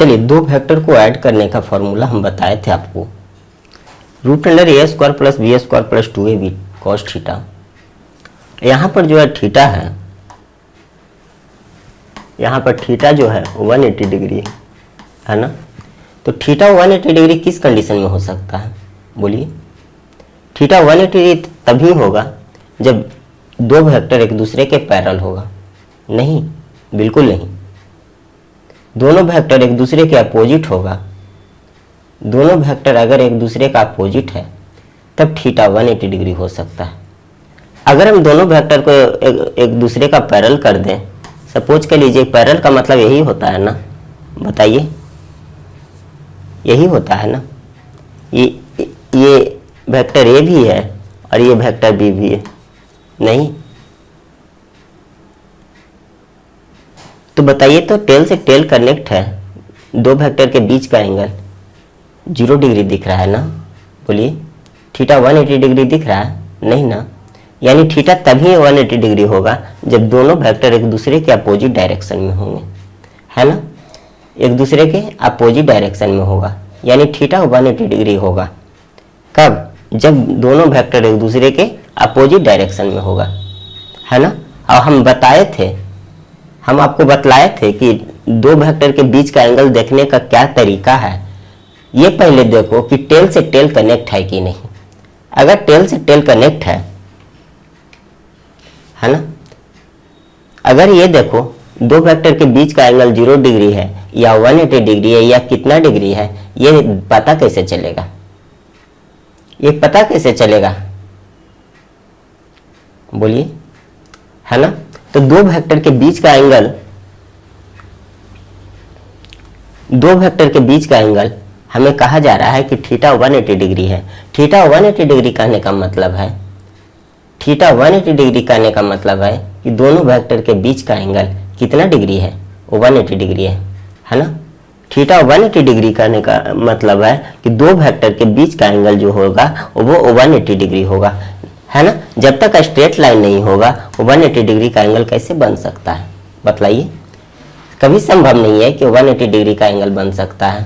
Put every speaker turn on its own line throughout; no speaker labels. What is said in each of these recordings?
चलिए दो वेक्टर को ऐड करने का फॉर्मूला हम बताए थे आपको, रूट अंडर ए square plus B square plus 2ab cos theta. यहाँ पर जो है थीटा है, यहाँ पर थीटा जो है 180 डिग्री है ना। तो थीटा 180 डिग्री किस कंडीशन में हो सकता है बोलिए? थीटा 180 डिग्री तभी होगा जब दो वेक्टर एक दूसरे के पैरेलल होगा। नहीं, बिल्कुल नहीं। दोनों वेक्टर एक दूसरे के अपोजिट होगा। दोनों वेक्टर अगर एक दूसरे का अपोजिट है तब थीटा 180 डिग्री हो सकता है। अगर हम दोनों वेक्टर को एक दूसरे का पैरेलल कर दें, सपोज कर लीजिए, पैरेलल का मतलब यही होता है ना, बताइए, यही होता है ना। ये वेक्टर ए भी है और ये वेक्टर बी भी है, नहीं? तो बताइए, तो टेल से टेल कनेक्ट है, दो वेक्टर के बीच का एंगल 0 डिग्री दिख रहा है ना। बोलिए, थीटा 180 डिग्री दिख रहा है? नहीं ना। यानी थीटा तभी 180 डिग्री होगा जब दोनों वेक्टर एक दूसरे के अपोजिट डायरेक्शन में होंगे, है ना। एक दूसरे के अपोजिट डायरेक्शन में होगा, यानी थीटा 180 डिग्री होगा। कब? जब दोनों वेक्टर एक दूसरे के अपोजिट डायरेक्शन में होगा, है ना। और हम बताए थे, हम आपको बतलाए थे कि दो वेक्टर के बीच का एंगल देखने का क्या तरीका है। ये पहले देखो कि टेल से टेल कनेक्ट है कि नहीं। अगर टेल से टेल कनेक्ट है ना, अगर ये देखो दो वेक्टर के बीच का एंगल 0 डिग्री है या 180 डिग्री है या कितना डिग्री है, ये पता कैसे चलेगा? ये पता कैसे चलेगा बोलिए, है ना। तो दो वेक्टर के बीच का एंगल, दो वेक्टर के बीच का एंगल हमें कहा जा रहा है कि थीटा 180 डिग्री है। थीटा 180 डिग्री कहने का मतलब है, थीटा 180 डिग्री कहने का मतलब है कि दोनों वेक्टर के बीच का एंगल कितना डिग्री है? 180 डिग्री है ना। थीटा 180 डिग्री कहने का मतलब है कि दो वेक्टर के बीच का एंगल जो होगा वो 180 डिग्री होगा, है ना। जब तक स्ट्रेट लाइन नहीं होगा 180 डिग्री का एंगल कैसे बन सकता है बतलाइए? कभी संभव नहीं है कि 180 डिग्री का एंगल बन सकता है।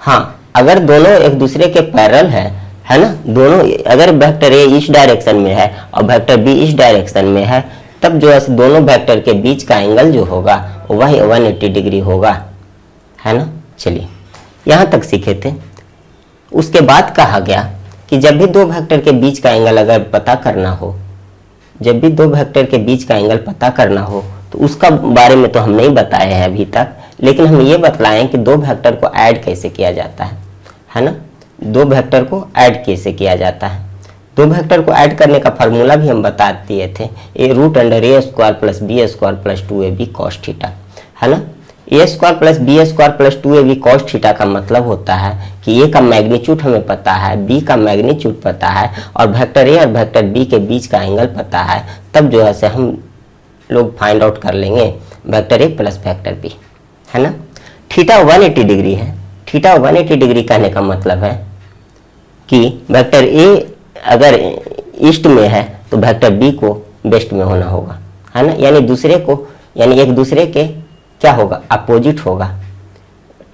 हाँ, अगर दोनों एक दूसरे के पैरेलल है ना, दोनों, अगर वेक्टर ए इस डायरेक्शन में है और वेक्टर बी इस डायरेक्शन में है, तब जो है दोनों वेक्टर के बीच का एंगल जो होगा वही 180 डिग्री होगा, है ना। चलिए, यहाँ तक सीखे थे। उसके बाद कहा गया कि जब भी दो वेक्टर के बीच का एंगल अगर पता करना हो, जब भी दो वेक्टर के बीच का एंगल पता करना हो, तो उसका बारे में तो हम नहीं बताए हैं अभी तक, लेकिन हम ये बतलाएं कि दो वेक्टर को ऐड कैसे किया जाता है ना। दो वेक्टर को ऐड कैसे किया जाता है? दो वेक्टर को ऐड करने का फार्मूला भी हम बता दिए थे, A root under A square plus B square plus 2ab cos theta, है ना। A square plus B square plus 2ab cos theta का मतलब होता है कि ए का मैग्नीट्यूड हमें पता है, बी का मैग्नीट्यूड पता है और वेक्टर ए और वेक्टर बी के बीच का एंगल पता है, तब जो है से हम लोग फाइंड आउट कर लेंगे vector A plus vector B, है ना। थीटा 180 डिग्री है। थीटा 180 डिग्री कहने का मतलब है कि वेक्टर ए अगर ईस्ट में है तो वेक्टर बी को वेस्ट में होना होगा, है ना। यानी दूसरे को, यानी एक दूसरे के क्या होगा? अपोजिट होगा,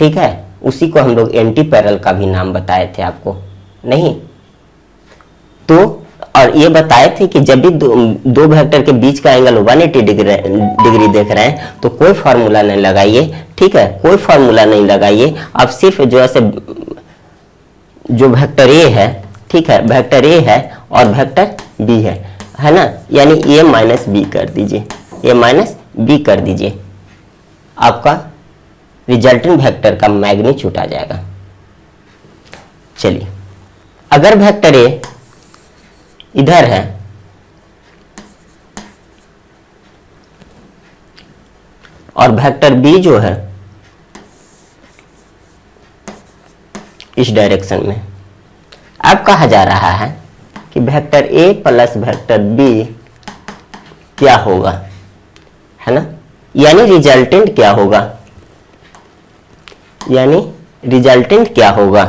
ठीक है। उसी को हम लोग एंटी पैरेलल का भी नाम बताए थे आपको, नहीं तो। और ये बताए थे कि जब भी दो वेक्टर के बीच का एंगल 180 डिग्री देख रहे हैं तो कोई फार्मूला नहीं लगाइए, ठीक है, कोई फार्मूला नहीं लगाइए। आप सिर्फ जो है जो वेक्टर ए है, ठीक है, वेक्टर ए है और वेक्टर बी है ना, यानी ए माइनस बी कर दीजिए, ए माइनस बी कर दीजिए, आपका रिजल्टेंट वेक्टर का मैग्नीट्यूड आ जाएगा। चलिए, अगर वेक्टर ए इधर है और वेक्टर बी जो है इस डायरेक्शन में, अब कहा जा रहा है कि vector A plus vector B क्या होगा, है ना। यानी रिजल्टेंट क्या होगा, यानी रिजल्टेंट क्या होगा?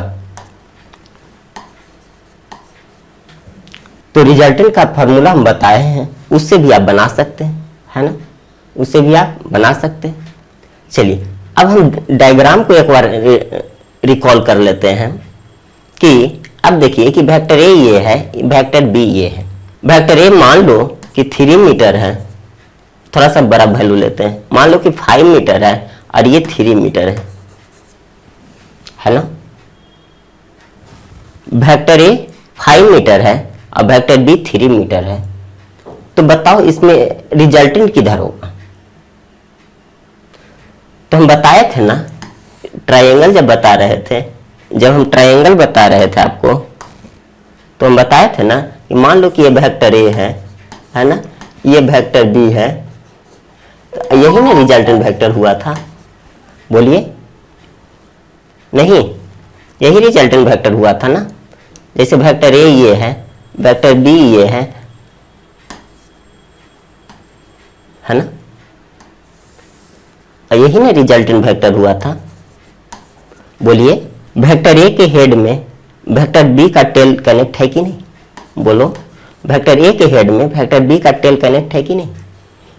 तो रिजल्टेंट का फॉर्मूला हम बताए हैं, उससे भी आप बना सकते हैं, है ना, उससे भी आप बना सकते हैं। चलिए, अब हम डायग्राम को एक बार रिकॉल कर लेते हैं कि अब देखिए कि वेक्टर ए ये है, वेक्टर बी ये है। वेक्टर ए मान लो कि 3 मीटर है, थोड़ा सा बड़ा वैल्यू लेते हैं, मान लो कि 5 मीटर है और ये 3 मीटर है ना। वेक्टर ए 5 मीटर है और वेक्टर बी 3 मीटर है, तो बताओ इसमें रिजल्टेंट किधर होगा। तो हम बताए थे ना, ट्रायंगल जब बता रहे थे, जब हम ट्रायंगल बता रहे थे आपको, तो हम बताए थे ना कि मान लो कि ये वेक्टर ए है ना, ये वेक्टर बी है, तो यही ना रिजल्टेंट वेक्टर हुआ था, बोलिए नहीं, यही रिजल्टेंट वेक्टर हुआ था ना। जैसे वेक्टर ए ये है, वेक्टर बी ये है ना, और यही ना रिजल्टेंट वेक्टर हुआ था। बोलिए वेक्टर ए के हेड में वेक्टर बी का टेल कनेक्ट है कि नहीं, बोलो वेक्टर ए के हेड में वेक्टर बी का टेल कनेक्ट है कि नहीं।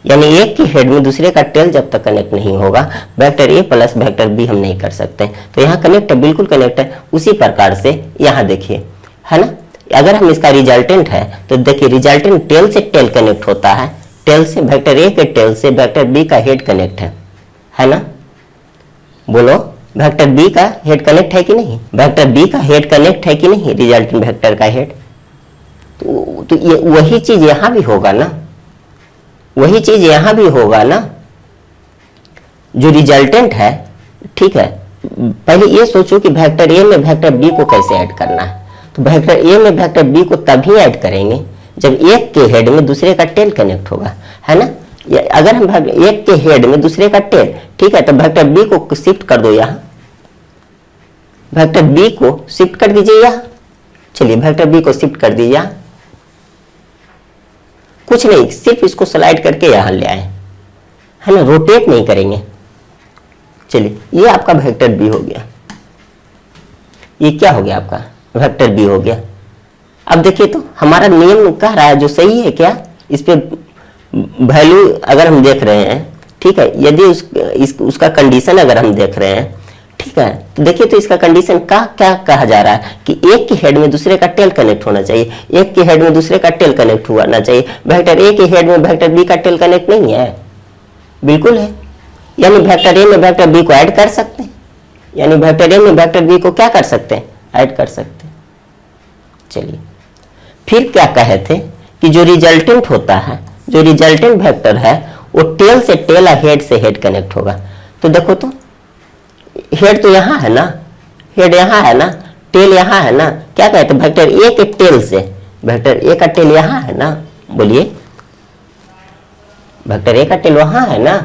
यानी एक के हेड में दूसरे का टेल जब तक कनेक्ट नहीं होगा, vector A plus vector B हम नहीं कर सकते। तो यहाँ कनेक्ट है, बिल्कुल कनेक्ट है। उसी प्रकार से यहाँ देखिए, है ना, अगर हम इसका रिजल्टेंट है तो देखिए रिजल्टेंट टेल से टेल कनेक्ट होता है, टेल से वेक्टर ए के टेल से वेक्टर बी का हेड कनेक्ट है ना। बोलो वेक्टर बी का हेड कनेक्ट है कि नहीं, वेक्टर बी का हेड कनेक्ट है कि नहीं, रिजल्टेंट वेक्टर का हेड। तो ये वही चीज यहां भी होगा ना, वही चीज यहां भी होगा ना। जो रिजल्टेंट है, ठीक है, पहले ये सोचो कि वेक्टर ए में वेक्टर बी को कैसे ऐड करना है। तो वेक्टर ए में वेक्टर बी को तभी ऐड करेंगे जब एक के हेड में दूसरे का टेल कनेक्ट होगा, है ना। अगर हम एक के हेड में दूसरे का टेल, ठीक है, तो वेक्टर बी को शिफ्ट कर दो यहाँ, वेक्टर बी को शिफ्ट कर दीजिए यहाँ। चलिए वेक्टर बी को शिफ्ट कर दीजिए यहाँ, कुछ नहीं, सिर्फ इसको स्लाइड करके यहां ले आए, है ना, रोटेट नहीं करेंगे। चलिए ये आपका वेक्टर बी हो गया, ये क्या हो गया आपका वेक्टर बी हो गया। अब देखिए तो हमारा नियम कह रहा है जो सही है क्या, इस पे वैल्यू अगर हम देख रहे हैं, ठीक है, यदि उसका कंडीशन अगर हम देख रहे हैं, ठीक है, तो देखिए तो इसका कंडीशन का क्या कहा जा रहा है कि एक के हेड में दूसरे का टेल कनेक्ट होना चाहिए, एक के हेड में दूसरे का टेल कनेक्ट होना चाहिए। वेक्टर ए के हेड में वेक्टर बी का टेल कनेक्ट नहीं है, बिल्कुल है। यानी वेक्टर ए में वेक्टर बी को ऐड कर सकते हैं, यानी वेक्टर ए में वेक्टर बी को क्या कर सकते हैं, ऐड कर सकते हैं। चलिए फिर क्या कहे थे कि जो रिजल्टेंट होता है, जो रिजल्टेंट वेक्टर है, वो टेल से टेल और हेड से हेड कनेक्ट होगा। तो देखो तो हेड तो यहां है ना, हेड यहां है ना, टेल यहां है ना, क्या कहते हैं वेक्टर ए के टेल से, वेक्टर ए का टेल यहां है ना, बोलिए वेक्टर ए का टेल वहां है ना।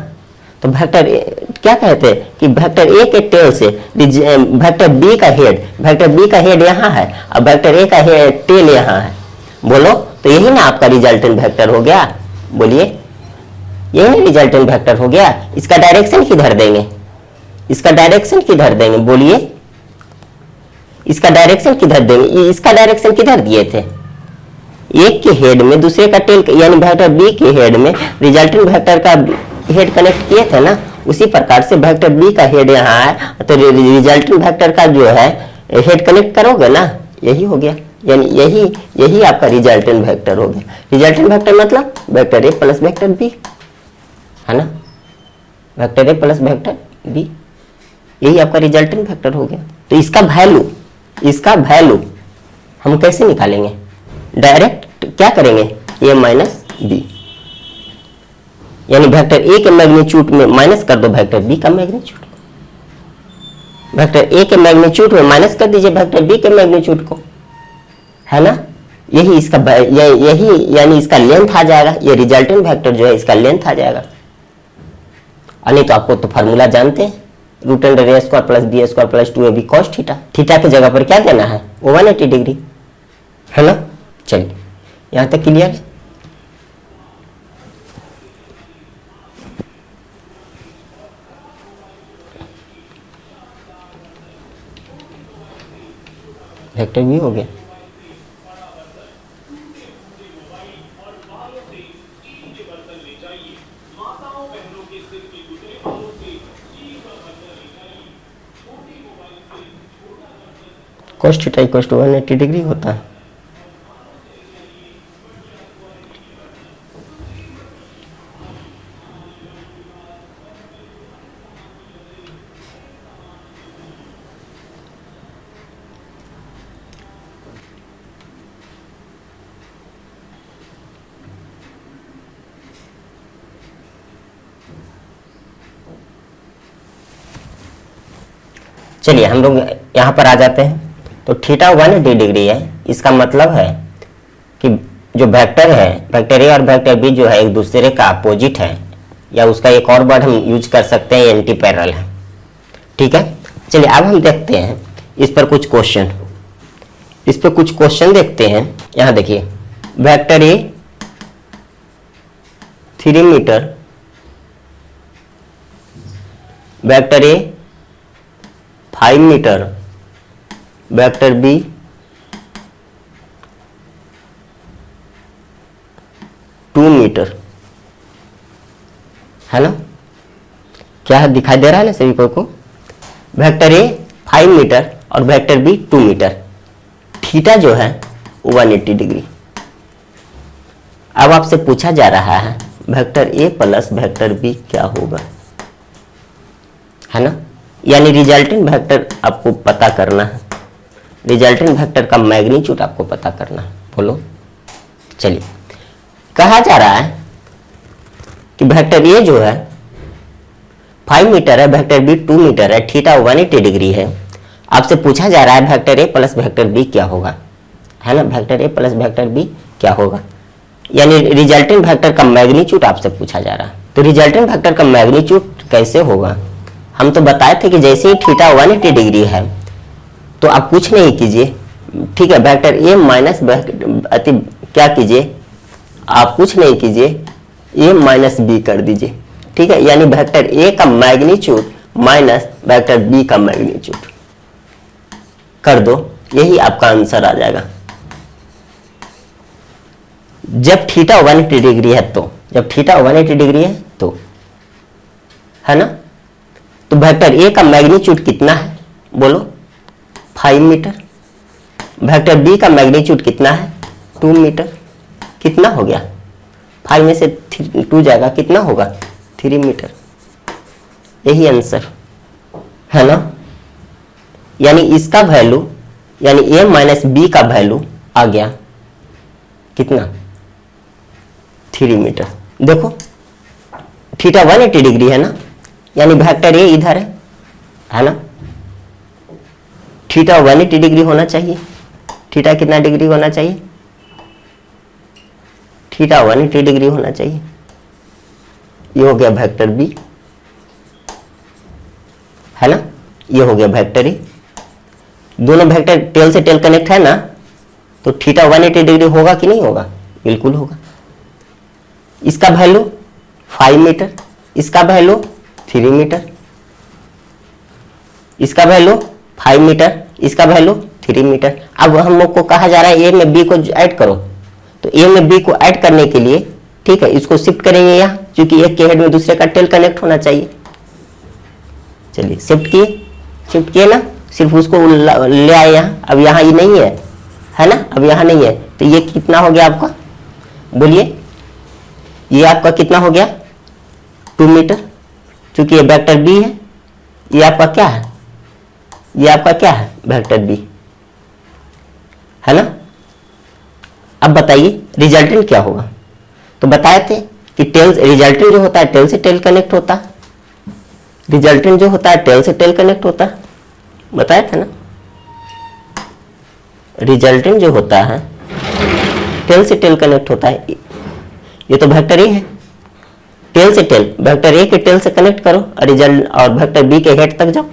तो वेक्टर क्या कहते हैं कि वेक्टर ए के टेल से वेक्टर बी का हेड, वेक्टर बी का हेड यहां है और वेक्टर ए का टेल यहां है। बोलो तो यही ना आपका रिजल्टेंट वेक्टर हो गया, बोलिए यही रिजल्टेंट वेक्टर हो गया। इसका डायरेक्शन किधर देंगे, इसका डायरेक्शन किधर देंगे, बोलिए इसका डायरेक्शन किधर देंगे। इसका डायरेक्शन किधर दिए थे, एक के हेड में दूसरे का टेल, यानी वेक्टर बी के हेड में रिजल्टेंट वेक्टर का हेड कनेक्ट किए थे ना। उसी प्रकार से वेक्टर बी का हेड यहाँ है तो रिजल्टेंट वेक्टर का जो है हेड कनेक्ट करोगे ना, यही हो गया। यानी यही आपका रिजल्टेंट वेक्टर हो गया। रिजल्टेंट वेक्टर मतलब vector A plus vector B, है ना, vector A plus vector B, यही आपका रिजल्टेंट वेक्टर हो गया। तो इसका वैल्यू हम कैसे निकालेंगे, डायरेक्ट क्या करेंगे, ए माइनस बी, यानी वेक्टर ए के मैग्नीट्यूड में माइनस कर दो वेक्टर बी का मैग्नीट्यूड, वेक्टर ए के मैग्नीट्यूड में माइनस कर दीजिए वेक्टर बी के मैग्नीट्यूड को, है ना। यही इसका यही यानी इसका लेंथ आ जाएगा, ये रिजल्टेंट वेक्टर जो है इसका लेंथ आ जाएगा। नहीं तो आपको तो फार्मूला जानते हैं, रूट अंडर ए square plus B square plus 2ab cos theta, theta की जगह पर क्या देना है, 180 डिग्री, है ना। चलिए यहां तक क्लियर है। वेक्टर भी हो गया। cos theta equal to 180 degree होता है। चलिए हम लोग यहाँ पर आ जाते हैं। तो थीटा 180 डिग्री है, इसका मतलब है कि जो वेक्टर है, वेक्टर ए और वेक्टर बी जो है एक दूसरे का अपोजिट है, या उसका एक और वर्ड हम यूज कर सकते हैं एंटी पैरेलल है। ठीक है, चलिए अब हम देखते हैं इस पर कुछ क्वेश्चन। इस पर कुछ क्वेश्चन देखते हैं। यहाँ देखिए, vector A 3 meter, vector A 5 meter, vector B 2 meter, है ना। क्या है, दिखाई दे रहा है ना सभी को। वेक्टर ए 5 मीटर और वेक्टर बी 2 मीटर, थीटा जो है 180 डिग्री। अब आपसे पूछा जा रहा है vector A plus vector B क्या होगा, है ना। यानी रिजल्टेंट वेक्टर आपको पता करना है, रिजल्टेंट वेक्टर का मैग्नीट्यूड आपको पता करना है। बोलो, चलिए। कहा जा रहा है कि वेक्टर ए जो है 5 मीटर है, वेक्टर बी 2 मीटर है, थीटा 180 डिग्री है। आपसे पूछा जा रहा है vector A plus vector B क्या होगा, है ना। Vector A plus vector B क्या होगा, यानी रिजल्टेंट वेक्टर का मैग्नीट्यूड आपसे पूछा जा रहा है। तो रिजल्टेंट वेक्टर का मैग्नीट्यूड कैसे होगा, हम तो बताए थे कि जैसे ही थीटा 180 डिग्री है तो आप कुछ नहीं कीजिए, ठीक है। वेक्टर ए माइनस क्या कीजिए, आप कुछ नहीं कीजिए, ए माइनस बी कर दीजिए, ठीक है। यानी वेक्टर ए का मैग्नीट्यूड माइनस वेक्टर बी का मैग्नीट्यूड कर दो, यही आपका आंसर आ जाएगा। जब थीटा 180 डिग्री है तो, जब थीटा 180 डिग्री है तो, है ना। तो वेक्टर ए का मैग्नीट्यूड कितना है, बोलो 5 मीटर। वेक्टर बी का मैग्नीट्यूड कितना है, 2 मीटर। कितना हो गया, 5 में से 2 जाएगा, कितना होगा, 3 मीटर। यही आंसर है ना। यानी इसका वैल्यू, यानी ए माइनस बी का वैल्यू आ गया कितना, 3 मीटर। देखो थीटा 180 डिग्री है ना, यानी वेक्टर ए इधर है ना। थीटा 180 डिग्री होना चाहिए। थीटा कितना डिग्री होना चाहिए, थीटा 180 डिग्री होना चाहिए। ये हो गया वेक्टर बी, है ना। ये हो गया वेक्टर ए। दोनों वेक्टर टेल से टेल कनेक्ट है ना, तो थीटा 180 डिग्री होगा कि नहीं होगा, बिल्कुल होगा। इसका वैल्यू 5 मीटर, इसका वैल्यू 3 मीटर, इसका वैल्यू 5 मीटर, इसका वैल्यू 3 मीटर। अब हम लोग को कहा जा रहा है ए में बी को ऐड करो, तो ए में बी को ऐड करने के लिए, ठीक है, इसको शिफ्ट करेंगे यहाँ, क्योंकि एक के हेड में दूसरे का टेल कनेक्ट होना चाहिए। चलिए शिफ्ट किए ना, सिर्फ उसको ले आए यहाँ। अब यहाँ ये नहीं है ना, अब यहाँ नहीं है, तो ये कितना हो गया आपका, बोलिए। ये आपका कितना हो गया, 2 मीटर, क्योंकि ये वेक्टर बी है। ये आपका क्या है, ये आपका क्या है, वेक्टर बी, है ना। अब बताइए रिजल्टेंट क्या होगा। तो बताए थे कि टेल, रिजल्टेंट जो होता है टेल से टेल कनेक्ट होता है, रिजल्टेंट जो होता है टेल से टेल कनेक्ट होता है, बताया था ना। रिजल्टेंट जो होता है टेल से टेल कनेक्ट होता है। ये तो वेक्टर ए है, टेल से टेल, वेक्टर ए के टेल से कनेक्ट करो और रिजल्ट, और वेक्टर बी के हेड तक जाओ।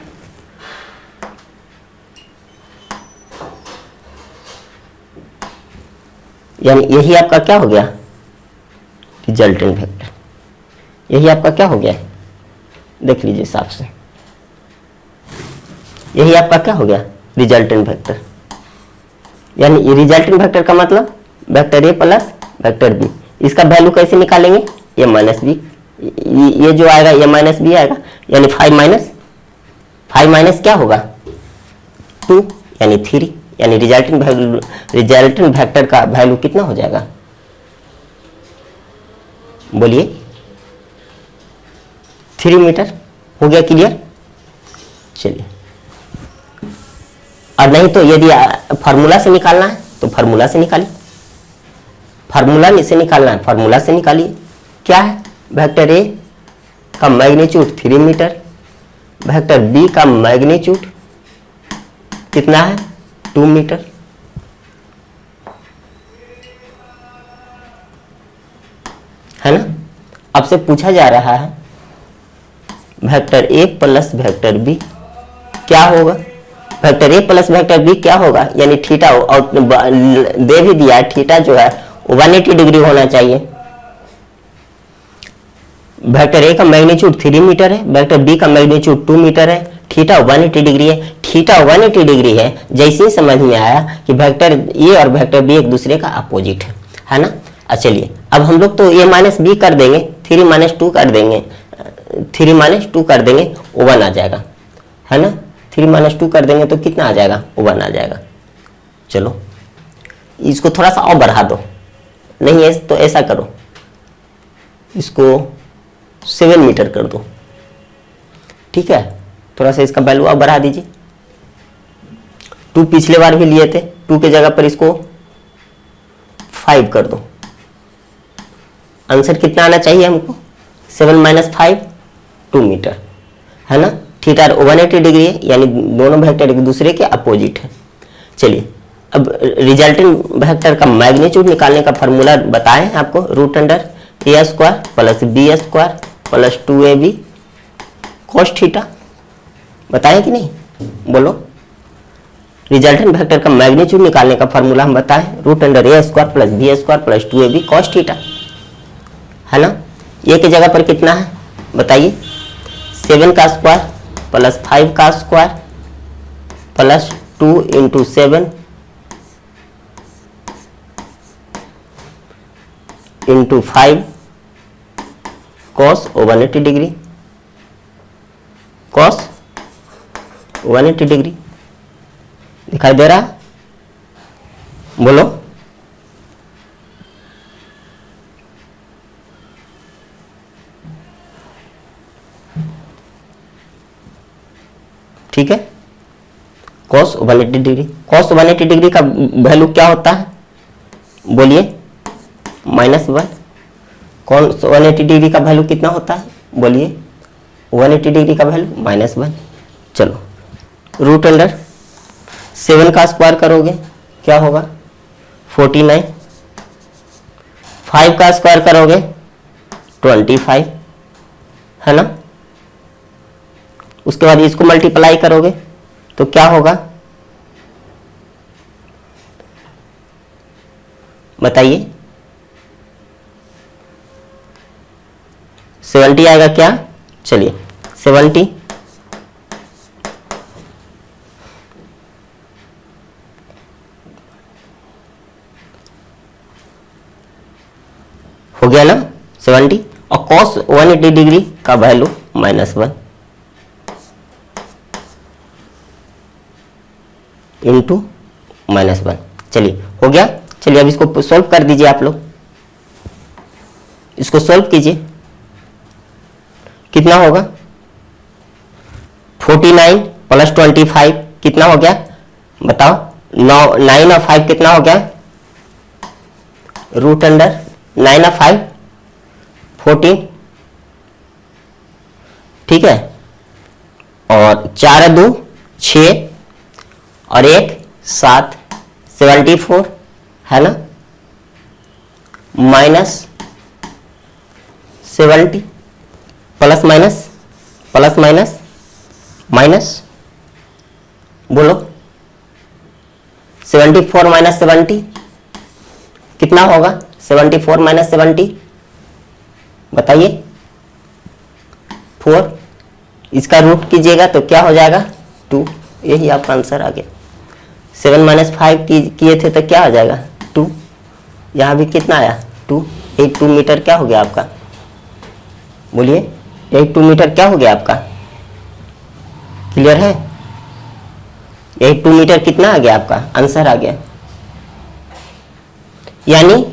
यानी यही आपका क्या हो गया, रिजल्टेंट वेक्टर। यही आपका क्या हो गया, देख लीजिए साफ से, यही आपका क्या हो गया, रिजल्टेंट वेक्टर। यानी ये रिजल्टेंट वेक्टर का मतलब vector A plus vector B. इसका वैल्यू कैसे निकालेंगे, ए माइनस बी, ये जो आएगा ए माइनस बी आएगा। यानी 5 माइनस क्या होगा, 2, यानी 3। यानी रिजल्टेंट वेक्टर का वैल्यू कितना हो जाएगा, बोलिए 3 मीटर। हो गया क्लियर। चलिए, और नहीं तो यदि फार्मूला से निकालना है तो फार्मूला से निकालिए, फार्मूला से निकालना है, फार्मूला से निकालिए। क्या है, वेक्टर ए का मैग्नीट्यूड 3 मीटर, वेक्टर बी का मैग्नीट्यूड कितना है 2 मीटर। है ना। अब से पूछा जा रहा है vector A plus vector B क्या होगा, vector A plus vector B क्या होगा, यानी थीटा, और दे भी दिया थीटा जो है 180 डिग्री होना चाहिए। वेक्टर ए का मैग्नीट्यूड 3 मीटर है, वेक्टर बी का मैग्नीट्यूड 2 मीटर है, थीटा 180 डिग्री है। थीटा 180 डिग्री है, जैसे ही समझ में आया कि वेक्टर ए और वेक्टर बी एक दूसरे का अपोजिट है ना। चलिए, अब हम लोग तो ए माइनस बी कर देंगे, 3 माइनस 2 कर देंगे, 3 माइनस 2 कर देंगे, 1 आ जाएगा, है ना। 3 माइनस 2 कर देंगे तो कितना आ जाएगा, 1 आ जाएगा। चलो, इसको थोड़ा सा और बढ़ा दो, नहीं है तो ऐसा करो, इसको 7 मीटर कर दो, ठीक है। थोड़ा सा इसका वैल्यू और बढ़ा दीजिए। 2 पिछले बार भी लिए थे, 2 के जगह पर इसको 5 कर दो। आंसर कितना आना चाहिए हमको, 7 माइनस 5 2 मीटर, है ना। थीटा 180 डिग्री है, यानी दोनों वेक्टर एक दूसरे के अपोजिट है। चलिए, अब रिजल्टेंट वेक्टर का मैग्नीट्यूड निकालने का फॉर्मूला बताएं आपको, रूट अंडर ए square plus B square plus 2ab cos theta. बताएं कि नहीं, बोलो। रिजल्टेंट वेक्टर का मैग्नीट्यूड निकालने का फॉर्मूला हम बताएं, रूट अंडर ए square plus B square plus 2ab cos theta, है ना। ए की जगह पर कितना है बताइए, 7 का स्क्वायर प्लस 5 का square plus 2 into 7 into 5 cos 180 degree, cos 180 degree दिखाई दे रहा, बोलो। ठीक है, cos 180 डिग्री, cos 180 डिग्री का वैल्यू क्या होता है, बोलिए -1। cos 180 डिग्री का वैल्यू कितना होता है, बोलिए 180 डिग्री का वैल्यू -1। चलो, रूट अंडर 7 का स्क्वायर करोगे क्या होगा 49, 5 का स्क्वायर करोगे 25, है ना। उसके बाद इसको मल्टीप्लाई करोगे तो क्या होगा, बताइए। 70 आएगा क्या, चलिए 70 हो गया ना 70, और cos 180 डिग्री का वैल्यू -1 इंटू -1। चलिए, हो गया। चलिए, अब इसको सॉल्व कर दीजिए आप लोग, इसको सॉल्व कीजिए, कितना होगा 49 प्लस 25 कितना हो गया बताओ, 9 और 5 कितना हो गया, रूट अंडर 9 और 5 14, ठीक है। और 4 और 2 6 और 1 7 74, है ना, -70 प्लस माइनस बोलो, 74 माइनस 70 कितना होगा, 74 माइनस 70 बताइए 4, इसका रूट कीजिएगा तो क्या हो जाएगा 2, यही आपका आंसर आ गया। 7 माइनस 5 किए थे तो क्या हो जाएगा 2, यहाँ भी कितना आया 2, यही 2 मीटर क्या हो गया आपका, बोलिए यही 2 मीटर क्या हो गया आपका, क्लियर है। यही 2 मीटर कितना आ गया, आपका आंसर आ गया। यानी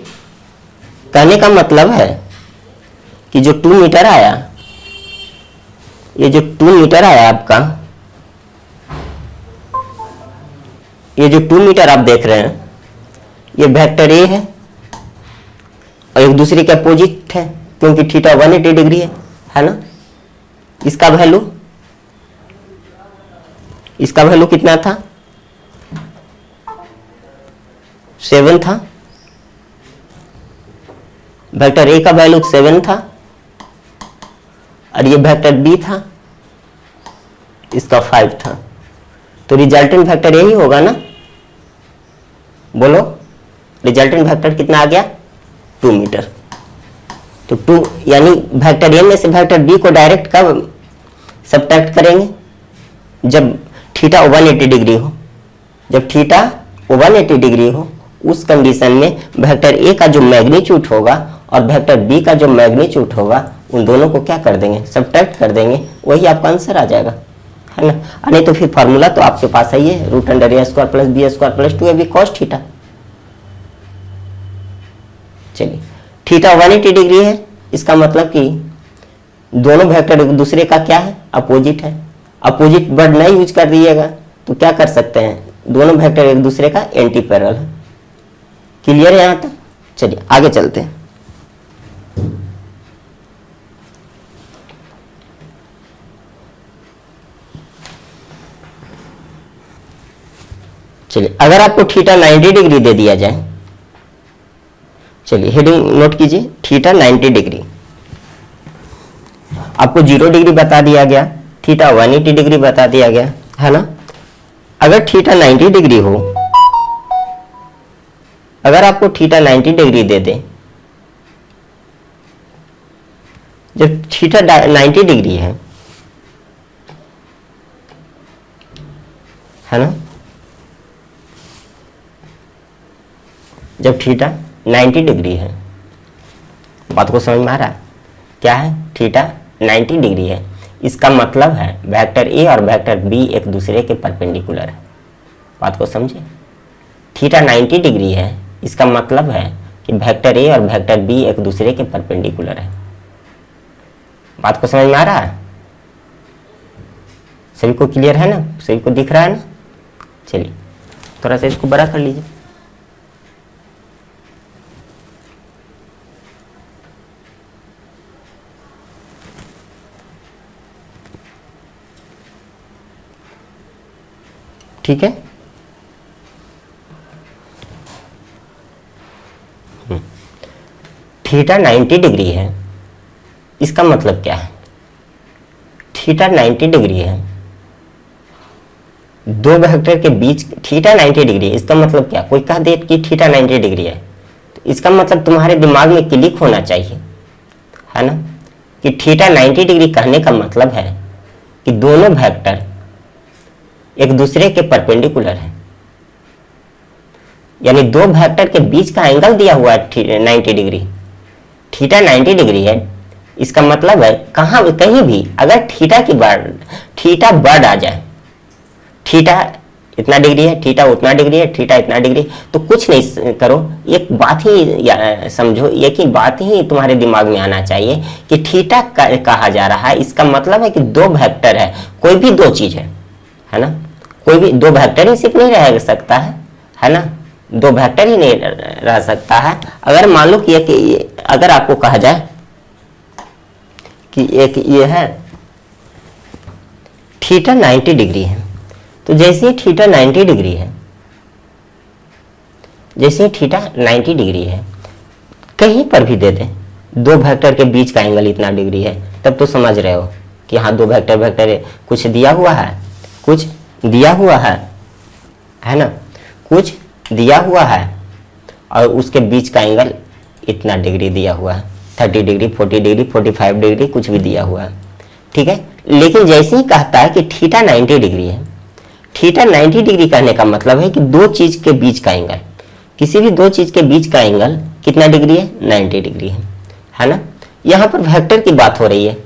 कहने का मतलब है कि जो 2 मीटर आया, ये जो 2 मीटर आया आपका, ये जो 2 मीटर आप देख रहे हैं, ये वेक्टर ए है और एक दूसरे के अपोजिट है, क्योंकि थीटा 180 डिग्री है ना। इसका वैल्यू कितना था, 7 था। वेक्टर ए का वैल्यू 7 था और ये वेक्टर बी था, इसका 5 था। तो रिजल्टेंट वेक्टर यही होगा ना, बोलो रिजल्टेंट वेक्टर कितना आ गया, 2 मीटर। तो 2 यानी वेक्टर ए में से वेक्टर बी को डायरेक्ट कब सब्ट्रैक्ट करेंगे, जब थीटा 180 डिग्री हो। जब थीटा 180 डिग्री हो उस कंडीशन में वेक्टर ए का जो मैग्नीट्यूड होगा और वेक्टर बी का जो मैग्नीट्यूड होगा, उन दोनों को क्या कर देंगे, सब्ट्रैक्ट कर देंगे, वही आपका आंसर आ जाएगा, है ना। नहीं तो फिर फॉर्मूला तो आपके पास है, ये √√a² + b² + 2ab cos theta. चलिए, थीटा 180 डिग्री है, इसका मतलब कि दोनों वेक्टर एक दूसरे का क्या है, अपोजिट है। अपोजिट वर्ड नहीं यूज कर दिएगा तो क्या कर सकते हैं, दोनों वेक्टर एक दूसरे का एंटी पैरेलल है। क्लियर है यहां तक। चलिए आगे चलते हैं। चलिए, अगर आपको थीटा 90 डिग्री दे दिया जाए, चलिए हेडिंग नोट कीजिए, थीटा 90 डिग्री, आपको 0 डिग्री बता दिया गया, थीटा 180 डिग्री बता दिया गया, है ना। अगर थीटा 90 डिग्री हो, अगर आपको थीटा 90 डिग्री दे दे, जब थीटा 90 डिग्री है ना, जब थीटा 90 डिग्री है, बात को समझ में आ रहा है, क्या है, थीटा 90 डिग्री है, इसका मतलब है वेक्टर ए और वेक्टर बी एक दूसरे के परपेंडिकुलर है। बात को समझे, थीटा 90 डिग्री है, इसका मतलब है कि वेक्टर ए और वेक्टर बी एक दूसरे के परपेंडिकुलर है। बात को समझ में आ रहा है, सभी को क्लियर है ना, सभी को दिख रहा है ना। चलिए थोड़ा सा इसको बड़ा कर लीजिए। ठीक है, थीटा 90 डिग्री है, इसका मतलब क्या है, थीटा 90 डिग्री है, दो वेक्टर के बीच थीटा 90 डिग्री है, इसका मतलब क्या, कोई कह दे कि थीटा 90 डिग्री है, तो इसका मतलब तुम्हारे दिमाग में क्लिक होना चाहिए, है ना, कि थीटा 90 डिग्री कहने का मतलब है कि दोनों वेक्टर एक दूसरे के परपेंडिकुलर है। यानी दो वेक्टर के बीच का एंगल दिया हुआ है 90 डिग्री, थीटा 90 डिग्री है, इसका मतलब है कहीं भी अगर थीटा बढ़ आ जाए, थीटा इतना डिग्री है, थीटा उतना डिग्री है, थीटा इतना डिग्री, तो कुछ नहीं करो, एक बात ही समझो, एक ही बात ही तुम्हारे दिमाग में आना चाहिए कि थीटा कहा जा रहा है, इसका मतलब है कि दो वेक्टर है, कोई भी दो चीज है ना, कोई भी दो वेक्टर ही सिर्फ नहीं रह सकता है ना, दो वेक्टर ही नहीं रह सकता है। अगर मान लो कि अगर आपको कहा जाए कि एक ये है थीटा 90 डिग्री है, तो जैसे ही थीटा 90 डिग्री है, जैसे ही थीटा 90 डिग्री है, कहीं पर भी दे दे दो वेक्टर के बीच का एंगल इतना डिग्री है, तब तो समझ रहे हो कि हाँ दो वेक्टर कुछ दिया हुआ है, कुछ दिया हुआ है ना, कुछ दिया हुआ है और उसके बीच का एंगल इतना डिग्री दिया हुआ है, 30 डिग्री, 40 डिग्री, 45 डिग्री, कुछ भी दिया हुआ है, ठीक है। लेकिन जैसे ही कहता है कि थीटा 90 डिग्री है, थीटा 90 डिग्री कहने का मतलब है कि दो चीज के बीच का एंगल, किसी भी दो चीज के बीच का एंगल कितना डिग्री है, 90 डिग्री है ना। यहां पर वेक्टर की बात हो रही है,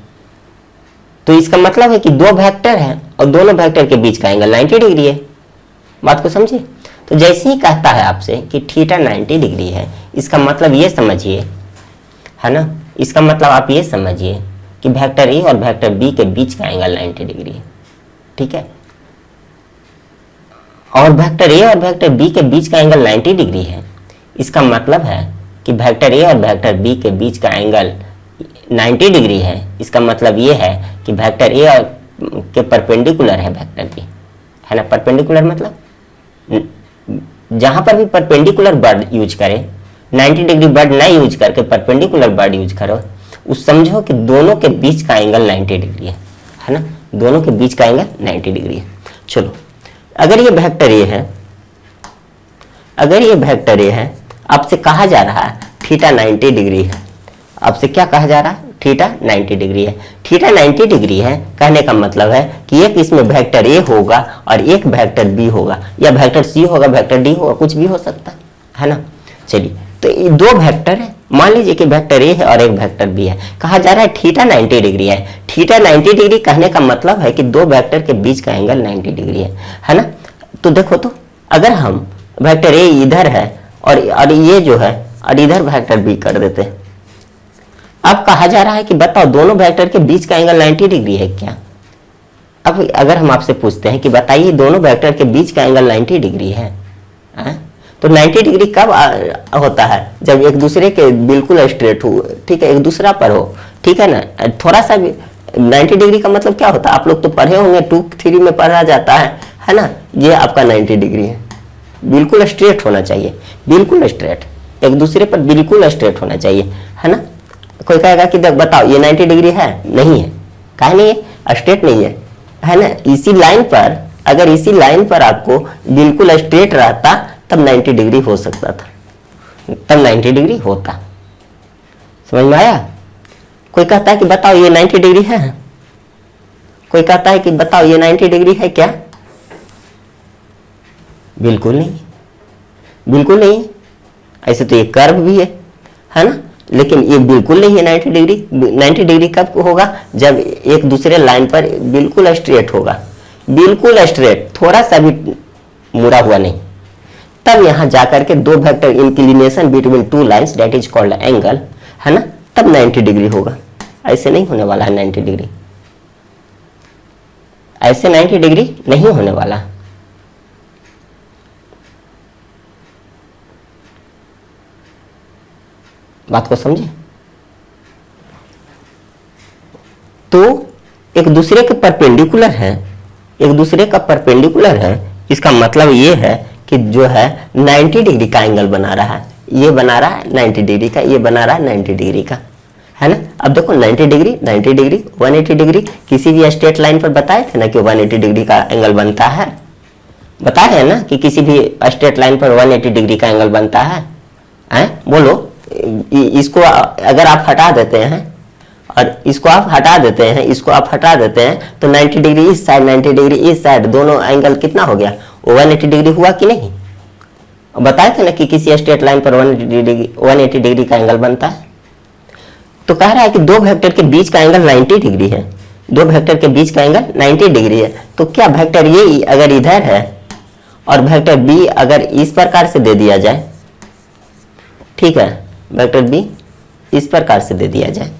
तो इसका मतलब है कि दो वेक्टर है और दोनों वेक्टर के बीच का एंगल 90 डिग्री है, बात को समझे। तो जैसे ही कहता है आपसे कि थीटा 90 डिग्री है, इसका मतलब ये समझिए, है ना, इसका मतलब आप ये समझिए कि वेक्टर ए और वेक्टर बी के बीच का एंगल 90 डिग्री है, ठीक है। और वेक्टर ए और वेक्टर बी के बीच का एंगल 90 डिग्री है, इसका मतलब है कि वेक्टर ए और वेक्टर बी के बीच का एंगल 90 डिग्री है। इसका मतलब ये है कि वेक्टर ए और के परपेंडिकुलर है वेक्टर बी, है ना। परपेंडिकुलर मतलब जहां पर भी परपेंडिकुलर वर्ड यूज करें, 90 डिग्री वर्ड ना यूज करके परपेंडिकुलर वर्ड यूज करो, उस समझो कि दोनों के बीच का एंगल 90 डिग्री है ना, दोनों के बीच का एंगल 90 डिग्री है। चलो, अगर ये वेक्टर ए है, अगर ये वेक्टर ए है, आपसे कहा जा रहा है थीटा 90 डिग्री है, आपसे क्या कहा जा रहा है, थीटा 90 डिग्री है। थीटा 90 डिग्री है कहने का मतलब है कि एक इसमें वेक्टर ए होगा और एक वेक्टर बी होगा, या वेक्टर सी होगा, वेक्टर डी होगा, कुछ भी हो सकता है ना। चलिए, तो ये दो वेक्टर है, मान लीजिए कि वेक्टर ए है और एक वेक्टर बी है, कहा जा रहा है थीटा 90 डिग्री है। थीटा 90 डिग्री कहने का मतलब है कि दो वेक्टर के बीच का एंगल 90 डिग्री है ना। तो देखो, तो अगर हम वेक्टर ए इधर है और ये जो है और इधर वेक्टर बी कर देते हैं, अब कहा जा रहा है कि बताओ दोनों वेक्टर के बीच का एंगल 90 डिग्री है क्या। अब अगर हम आपसे पूछते हैं कि बताइए दोनों वेक्टर के बीच का एंगल 90 डिग्री है, तो 90 डिग्री कब होता है, जब एक दूसरे के बिल्कुल स्ट्रेट हो, ठीक है, एक दूसरा पर हो, ठीक है ना। थोड़ा सा भी 90 डिग्री का मतलब क्या होता है, आप लोग तो पढ़े होंगे, 2-3 में पढ़ा जाता है ना। ये आपका 90 डिग्री है, बिल्कुल स्ट्रेट होना चाहिए, बिल्कुल स्ट्रेट, एक दूसरे पर बिल्कुल स्ट्रेट होना चाहिए, है ना। कोई कहेगा कि बताओ ये 90 डिग्री है, नहीं है, काहे नहीं है, स्ट्रेट नहीं है ना। इसी लाइन पर, अगर इसी लाइन पर आपको बिल्कुल स्ट्रेट रहता तब 90 डिग्री हो सकता था, तब 90 डिग्री होता। समझ में आया। कोई कहता है कि बताओ ये 90 डिग्री है, कोई कहता है कि बताओ ये 90 डिग्री है क्या, बिल्कुल नहीं, बिल्कुल नहीं। ऐसे तो ये कर्व भी है ना, लेकिन ये बिल्कुल नहीं है 90 डिग्री। 90 डिग्री कब होगा, जब एक दूसरे लाइन पर बिल्कुल स्ट्रेट होगा, बिल्कुल स्ट्रेट, थोड़ा सा भी मुड़ा हुआ नहीं, तब यहां जाकर के दो vector inclination between two lines that is called angle, है ना, तब 90 डिग्री होगा। ऐसे नहीं होने वाला है 90 डिग्री, ऐसे 90 डिग्री नहीं होने वाला। बात को समझे। तो एक दूसरे के परपेंडिकुलर है, एक दूसरे का परपेंडिकुलर है, इसका मतलब ये है कि जो है 90 डिग्री का एंगल बना रहा है, ये बना रहा है 90 डिग्री का, ये बना रहा है 90 डिग्री का, है ना। अब देखो 90 डिग्री, 90 डिग्री, 180 डिग्री, किसी भी स्ट्रेट लाइन पर बताए थे ना कि 180 डिग्री का एंगल बनता है, बताए है ना कि किसी भी स्ट्रेट लाइन पर 180 डिग्री का एंगल बनता है। बोलो, इसको अगर आप हटा देते हैं और इसको आप हटा देते हैं, इसको आप हटा देते हैं, तो 90 डिग्री इस साइड, 90 डिग्री इस साइड, दोनों एंगल कितना हो गया, 180 डिग्री हुआ कि नहीं। बताए थे ना कि किसी स्ट्रेट लाइन पर 180 डिग्री का एंगल बनता है। तो कह रहा है कि दो वेक्टर के बीच का एंगल 90 डिग्री है, दो वेक्टर के बीच का एंगल 90 डिग्री है। तो क्या वेक्टर ये अगर इधर है और वेक्टर बी अगर इस प्रकार से दे दिया जाए, ठीक है, वेक्टर बी इस प्रकार से दे दिया जाए,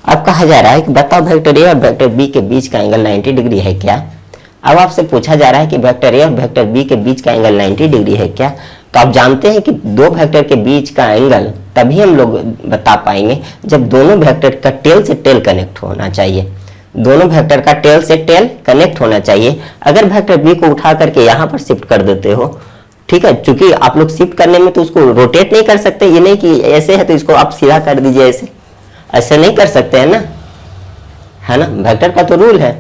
अब कहा जा रहा है कि बताओ वेक्टर ए और वेक्टर बी के बीच का एंगल 90 डिग्री है क्या। अब आपसे पूछा जा रहा है कि वेक्टर ए और वेक्टर बी के बीच का एंगल 90 डिग्री है क्या। तो आप जानते हैं कि दो वेक्टर के बीच का एंगल तभी हम लोग बता पाएंगे जब दोनों वेक्टर का टेल से टेल कनेक्ट होना चाहिए, दोनों वेक्टर का टेल से टेल कनेक्ट होना चाहिए। अगर वेक्टर बी को उठा करके यहाँ पर शिफ्ट कर देते हो, ठीक है, चूंकि आप लोग शिफ्ट करने में तो उसको रोटेट नहीं कर सकते, ये नहीं कि ऐसे है तो इसको आप सीधा कर दीजिए, ऐसे नहीं कर सकते हैं ना, है ना। वेक्टर का तो रूल है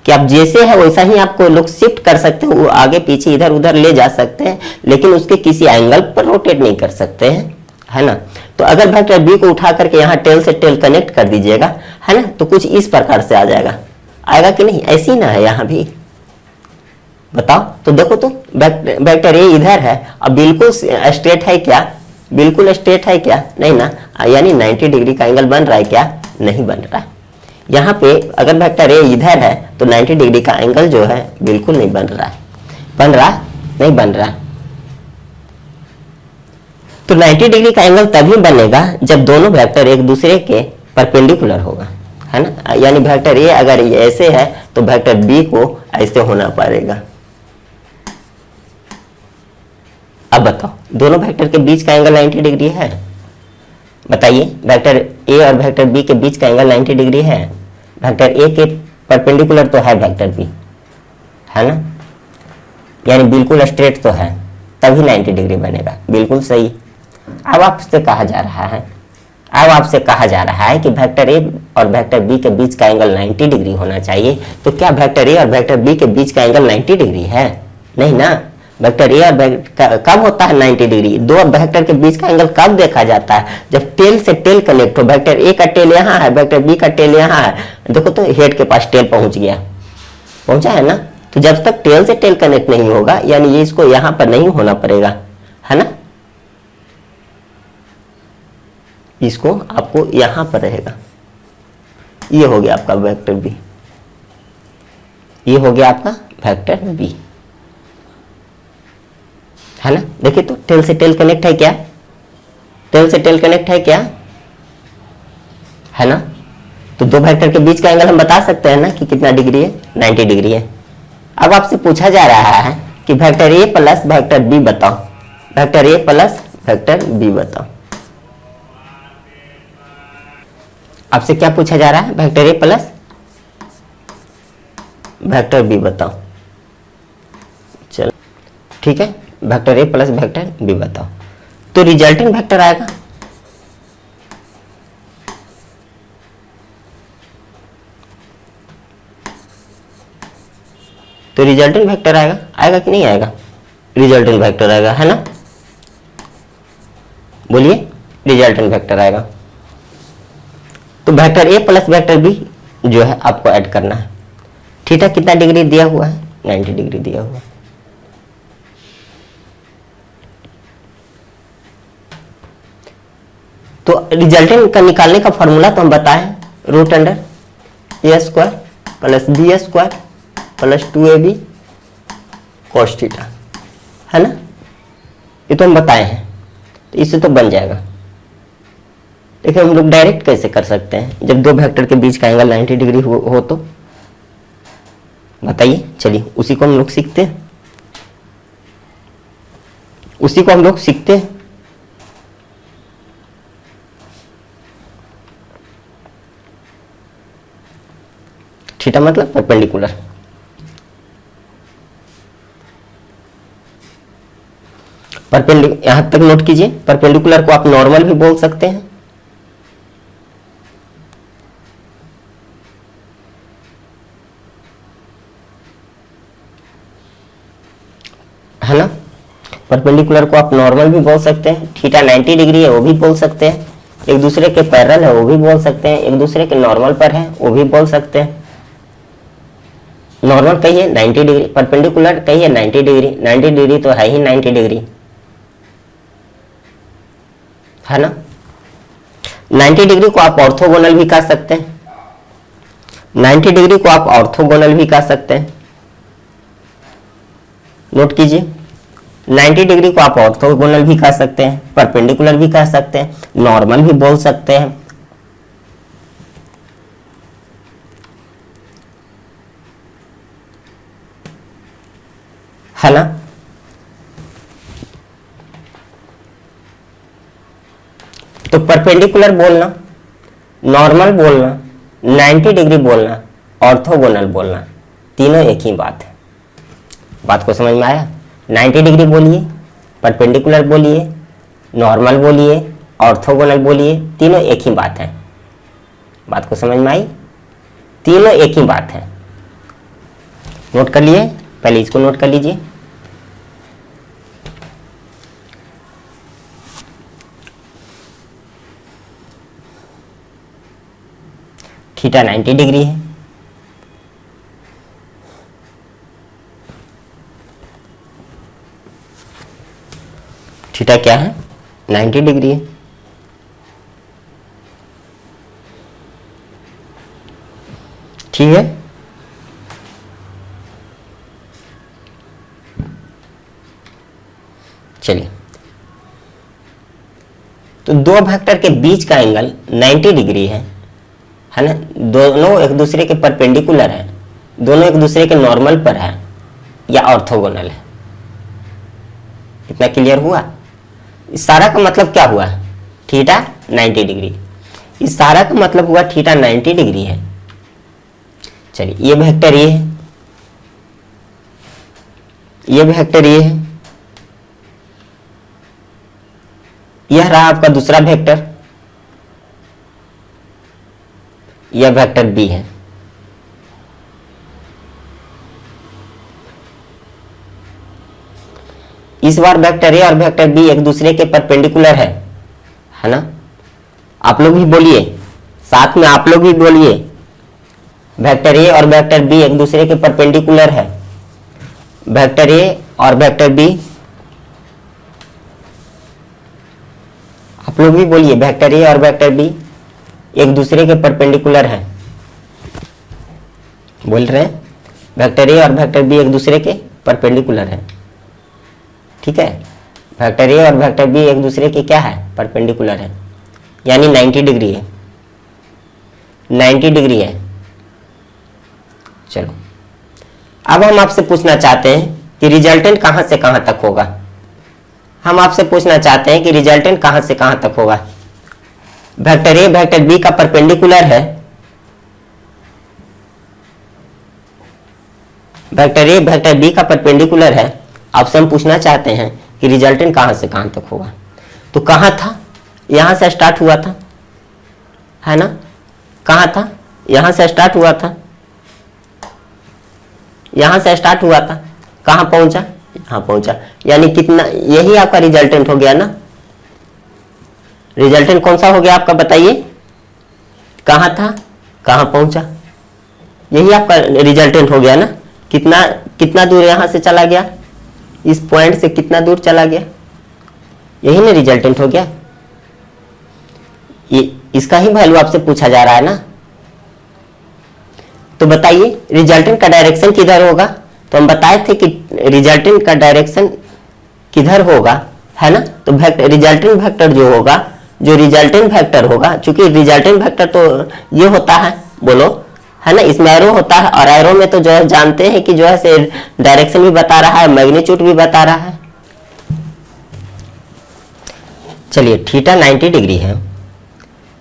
कि आप जैसे है वैसा ही आपको लोग शिफ्ट कर सकते हैं, वो आगे पीछे इधर उधर ले जा सकते हैं, लेकिन उसके किसी एंगल पर रोटेट नहीं कर सकते हैं, है ना। तो अगर वेक्टर बी को उठा करके यहाँ टेल से टेल कनेक्ट कर दीजिएगा, है ना, तो कुछ इस प्रकार से आ जाएगा, आएगा कि नहीं, ऐसी ना है यहाँ भी, बताओ। तो देखो, तो वेक्टर ए इधर है, अब बिल्कुल स्ट्रेट है क्या, बिल्कुल स्ट्रेट है क्या, नहीं ना, यानी 90 डिग्री का एंगल बन रहा है क्या, नहीं बन रहा है। यहाँ पे अगर वेक्टर ए इधर है तो 90 डिग्री का एंगल जो है बिल्कुल नहीं बन रहा है, बन रहा नहीं बन रहा। तो 90 डिग्री का एंगल तभी बनेगा जब दोनों वेक्टर एक दूसरे के परपेंडिकुलर होगा, है ना। यानी वेक्टर ए अगर ये ऐसे है तो वेक्टर बी को ऐसे होना पड़ेगा। अब बताओ दोनों वेक्टर के बीच का एंगल 90 डिग्री है? बताइए, वेक्टर ए और वेक्टर बी के बीच का एंगल 90 डिग्री है? वेक्टर ए के परपेंडिकुलर तो है वेक्टर बी, है ना, यानी बिल्कुल स्ट्रेट तो है, तभी 90 डिग्री बनेगा। बिल्कुल सही। अब आपसे कहा जा रहा है, कि वेक्टर ए और वेक्टर बी के बीच का एंगल 90 डिग्री होना चाहिए। तो क्या वेक्टर ए और वेक्टर बी के बीच का एंगल 90 डिग्री है? नहीं ना। वेक्टर ए और कब होता है 90 डिग्री? दो वेक्टर के बीच का एंगल कब देखा जाता है? जब टेल से टेल कनेक्ट हो। वेक्टर ए का टेल यहाँ है, वेक्टर बी का टेल यहाँ है, देखो तो हेड के पास टेल पहुंच गया, पहुंचा है ना। तो जब तक टेल से टेल कनेक्ट नहीं होगा, यानी ये इसको यहां पर नहीं होना पड़ेगा, है ना, इसको आपको यहां पर रहेगा। ये हो गया आपका वेक्टर बी, ये हो गया आपका वेक्टर बी, है ना। देखिए तो टेल से टेल कनेक्ट है क्या? टेल से टेल कनेक्ट है क्या? है ना। तो दो वेक्टर के बीच का एंगल हम बता सकते हैं ना कि कितना डिग्री है? 90 डिग्री है। अब आपसे पूछा जा रहा है कि vector A plus vector B बताओ। Vector A plus vector B बताओ। आपसे क्या पूछा जा रहा है? Vector A plus vector B बताओ। चलो ठीक है, vector A plus vector B बताओ। तो रिजल्टिंग वेक्टर आएगा, तो रिजल्टेंट वेक्टर आएगा, आएगा कि नहीं आएगा? रिजल्टेंट वेक्टर आएगा, है ना। बोलिए, रिजल्टेंट वेक्टर आएगा। तो vector A plus vector B जो है आपको ऐड करना है। थीटा कितना डिग्री दिया हुआ है? 90 डिग्री दिया हुआ है। तो रिजल्टेंट का निकालने का फॉर्मूला तो हम बताएं, रूट अंडर ए square plus B square plus 2ab cos theta, है ना। ये तो हम बताए हैं, तो इससे तो बन जाएगा। देखिए हम लोग डायरेक्ट कैसे कर सकते हैं जब दो वेक्टर के बीच का एंगल 90 डिग्री हो तो बताइए। चलिए उसी को हम लोग सीखते हैं, थीटा मतलब परपेंडिकुलर। यहां तक नोट कीजिए, परपेंडिकुलर को आप नॉर्मल भी बोल सकते हैं, है ना। परपेंडिकुलर को आप नॉर्मल भी बोल सकते हैं, थीटा 90 डिग्री है वो भी बोल सकते हैं, एक दूसरे के पैरेलल है वो भी बोल सकते हैं, एक दूसरे के नॉर्मल पर है वो भी बोल सकते हैं। नॉर्मल कहिए 90 डिग्री, परपेंडिकुलर कहिए 90 डिग्री, 90 डिग्री तो है ही 90 डिग्री, है ना। 90 डिग्री को आप ऑर्थोगोनल भी कह सकते हैं, 90 डिग्री को आप ऑर्थोगोनल भी कह सकते हैं। नोट कीजिए, 90 डिग्री को आप ऑर्थोगोनल भी कह सकते हैं, परपेंडिकुलर भी कह सकते हैं, नॉर्मल भी बोल सकते हैं, है ना। तो परपेंडिकुलर बोलना, नॉर्मल बोलना, 90 डिग्री बोलना, ऑर्थोगोनल बोलना, तीनों एक ही बात है। बात को समझ में आया? 90 डिग्री बोलिए, परपेंडिकुलर बोलिए, नॉर्मल बोलिए, ऑर्थोगोनल बोलिए, तीनों एक ही बात है। बात को समझ में आई? तीनों एक ही बात है। नोट कर लिए? पहले इसको नोट कर लीजिए। थीटा 90 डिग्री है, थीटा क्या है? 90 डिग्री है। ठीक है, चलिए, तो दो वेक्टर के बीच का एंगल 90 डिग्री है ना। दोनों एक दूसरे के परपेंडिकुलर है, दोनों एक दूसरे के नॉर्मल पर है या ऑर्थोगोनल है। इतना क्लियर हुआ। इस सारा का मतलब क्या हुआ? Theta 90 degree. इस सारा का मतलब हुआ थीटा 90 डिग्री है। चलिए, ये वेक्टर ये है, ये वेक्टर ये है, यह रहा आपका दूसरा वेक्टर, यह वेक्टर बी है। इस बार वेक्टर ए और वेक्टर बी एक दूसरे के परपेंडिकुलर है ना। आप लोग भी बोलिए, साथ में आप लोग भी बोलिए, वेक्टर ए और वेक्टर बी एक दूसरे के परपेंडिकुलर है। वेक्टर ए और वेक्टर बी, आप लोग भी बोलिए, वेक्टर ए और वेक्टर बी एक दूसरे के परपेंडिकुलर है। बोल रहे हैं, वेक्टर ए और वेक्टर बी एक दूसरे के परपेंडिकुलर है। ठीक है, वेक्टर ए और वेक्टर बी एक दूसरे के क्या है? परपेंडिकुलर है, यानी 90 डिग्री है, 90 डिग्री है। चलो, अब हम आपसे पूछना चाहते हैं कि रिजल्टेंट कहां से कहां तक होगा। हम आपसे पूछना चाहते हैं कि रिजल्टेंट कहां से कहां तक होगा। वेक्टर ए वेक्टर बी का परपेंडिकुलर है, वेक्टर ए वेक्टर बी का परपेंडिकुलर है। आपसे हम पूछना चाहते हैं कि रिजल्टेंट कहां से कहां तक होगा। तो कहां था? यहां से स्टार्ट हुआ था, है ना। कहां था? यहां से स्टार्ट हुआ था, यहां से स्टार्ट हुआ था, कहां पहुंचा? यहां पहुंचा, यानी कितना, यही आपका रिजल्टेंट हो गया ना। रिजल्टेंट कौन सा हो गया आपका, बताइए। कहां था, कहां पहुंचा, यही आपका रिजल्टेंट हो गया ना। कितना कितना दूर यहां से चला गया, इस पॉइंट से कितना दूर चला गया, यही ना रिजल्टेंट हो गया। ये इसका ही वैल्यू आपसे पूछा जा रहा है ना। तो बताइए रिजल्टेंट का डायरेक्शन किधर होगा। तो हम बताए थे कि रिजल्टेंट का डायरेक्शन किधर होगा, है ना। तो रिजल्टेंट वेक्टर जो होगा, जो रिजल्टेंट वेक्टर होगा, चूंकि रिजल्टेंट वेक्टर तो ये होता है, बोलो, है ना, इसमें एरो होता है, और एरो में तो जो है जानते हैं कि जो है से डायरेक्शन भी बता रहा है, मैग्नीट्यूड भी बता रहा है। चलिए, थीटा 90 डिग्री है।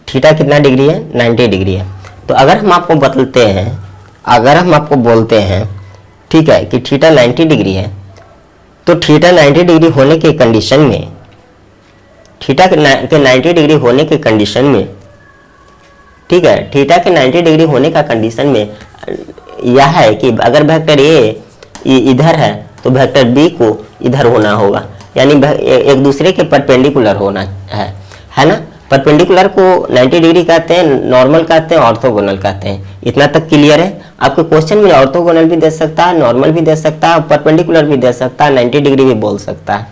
थीटा कितना डिग्री है? 90 डिग्री है। तो अगर हम आपको बदलते हैं, अगर हम आपको बोलते हैं, ठीक है, कि थीटा 90 डिग्री है, तो थीटा 90 डिग्री होने के कंडीशन में, थीटा के 90 डिग्री होने के कंडीशन में, ठीक है, थीटा के 90 डिग्री होने का कंडीशन में यह है कि अगर वेक्टर ए इधर है तो वेक्टर बी को इधर होना होगा, यानी एक दूसरे के परपेंडिकुलर होना है ना। परपेंडिकुलर को 90 डिग्री कहते हैं, नॉर्मल कहते हैं, ऑर्थोगोनल कहते हैं। इतना तक क्लियर है। आपके क्वेश्चन में ऑर्थोगोनल भी दे सकता है, नॉर्मल भी दे सकता है, परपेंडिकुलर भी दे सकता है, 90 डिग्री भी बोल सकता है।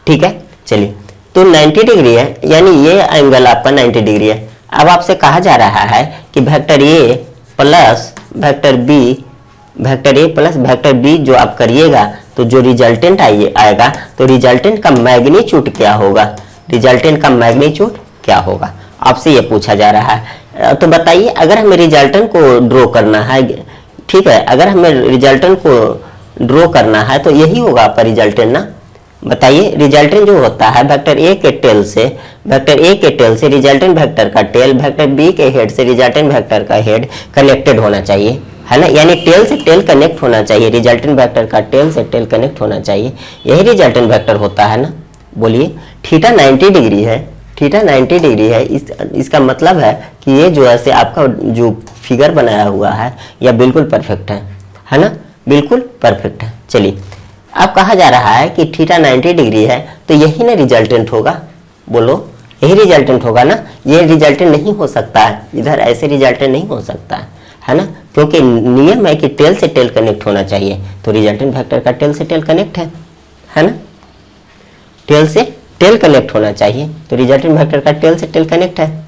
ठीक है, चलिए, तो 90 डिग्री है, यानी ये एंगल आपका 90 डिग्री है। अब आपसे कहा जा रहा है कि vector A plus vector B, vector A plus vector B जो आप करिएगा, तो जो रिजल्टेंट आएगा, तो रिजल्टेंट का मैग्नीट्यूड क्या होगा, रिजल्टेंट का मैग्नीट्यूड क्या होगा, आपसे ये पूछा जा रहा है। तो बताइए, अगर हमें रिजल्टेंट को ड्रॉ करना है, ठीक है, अगर हमें रिजल्टेंट को ड्रॉ करना है तो यही होगा आपका रिजल्टेंट ना। बताइए, रिजल्टेंट जो होता है वेक्टर ए के टेल से, वेक्टर ए के टेल से रिजल्टेंट वेक्टर का टेल, वेक्टर बी के हेड से रिजल्टेंट वेक्टर का हेड कनेक्टेड होना चाहिए, है ना, यानी टेल से टेल कनेक्ट होना चाहिए, रिजल्टेंट वेक्टर का टेल से टेल कनेक्ट होना चाहिए, यही रिजल्टेंट वेक्टर होता है ना। बोलिए, थीटा 90 डिग्री है, थीटा 90 डिग्री है, इसका मतलब है कि ये जो है आपका जो फिगर बनाया हुआ है यह बिल्कुल परफेक्ट है ना, बिल्कुल परफेक्ट है। चलिए, अब कहा जा रहा है कि थीटा 90 डिग्री है, तो यही ना रिजल्टेंट होगा। बोलो, यही रिजल्टेंट होगा ना। ये रिजल्टेंट नहीं हो सकता है, इधर ऐसे रिजल्टेंट नहीं हो सकता है ना, क्योंकि नियम है कि टेल से टेल कनेक्ट होना चाहिए। तो रिजल्टेंट वेक्टर का टेल से टेल कनेक्ट है ना, टेल से टेल कनेक्ट होना चाहिए, तो रिजल्टेंट वेक्टर का टेल से टेल कनेक्ट है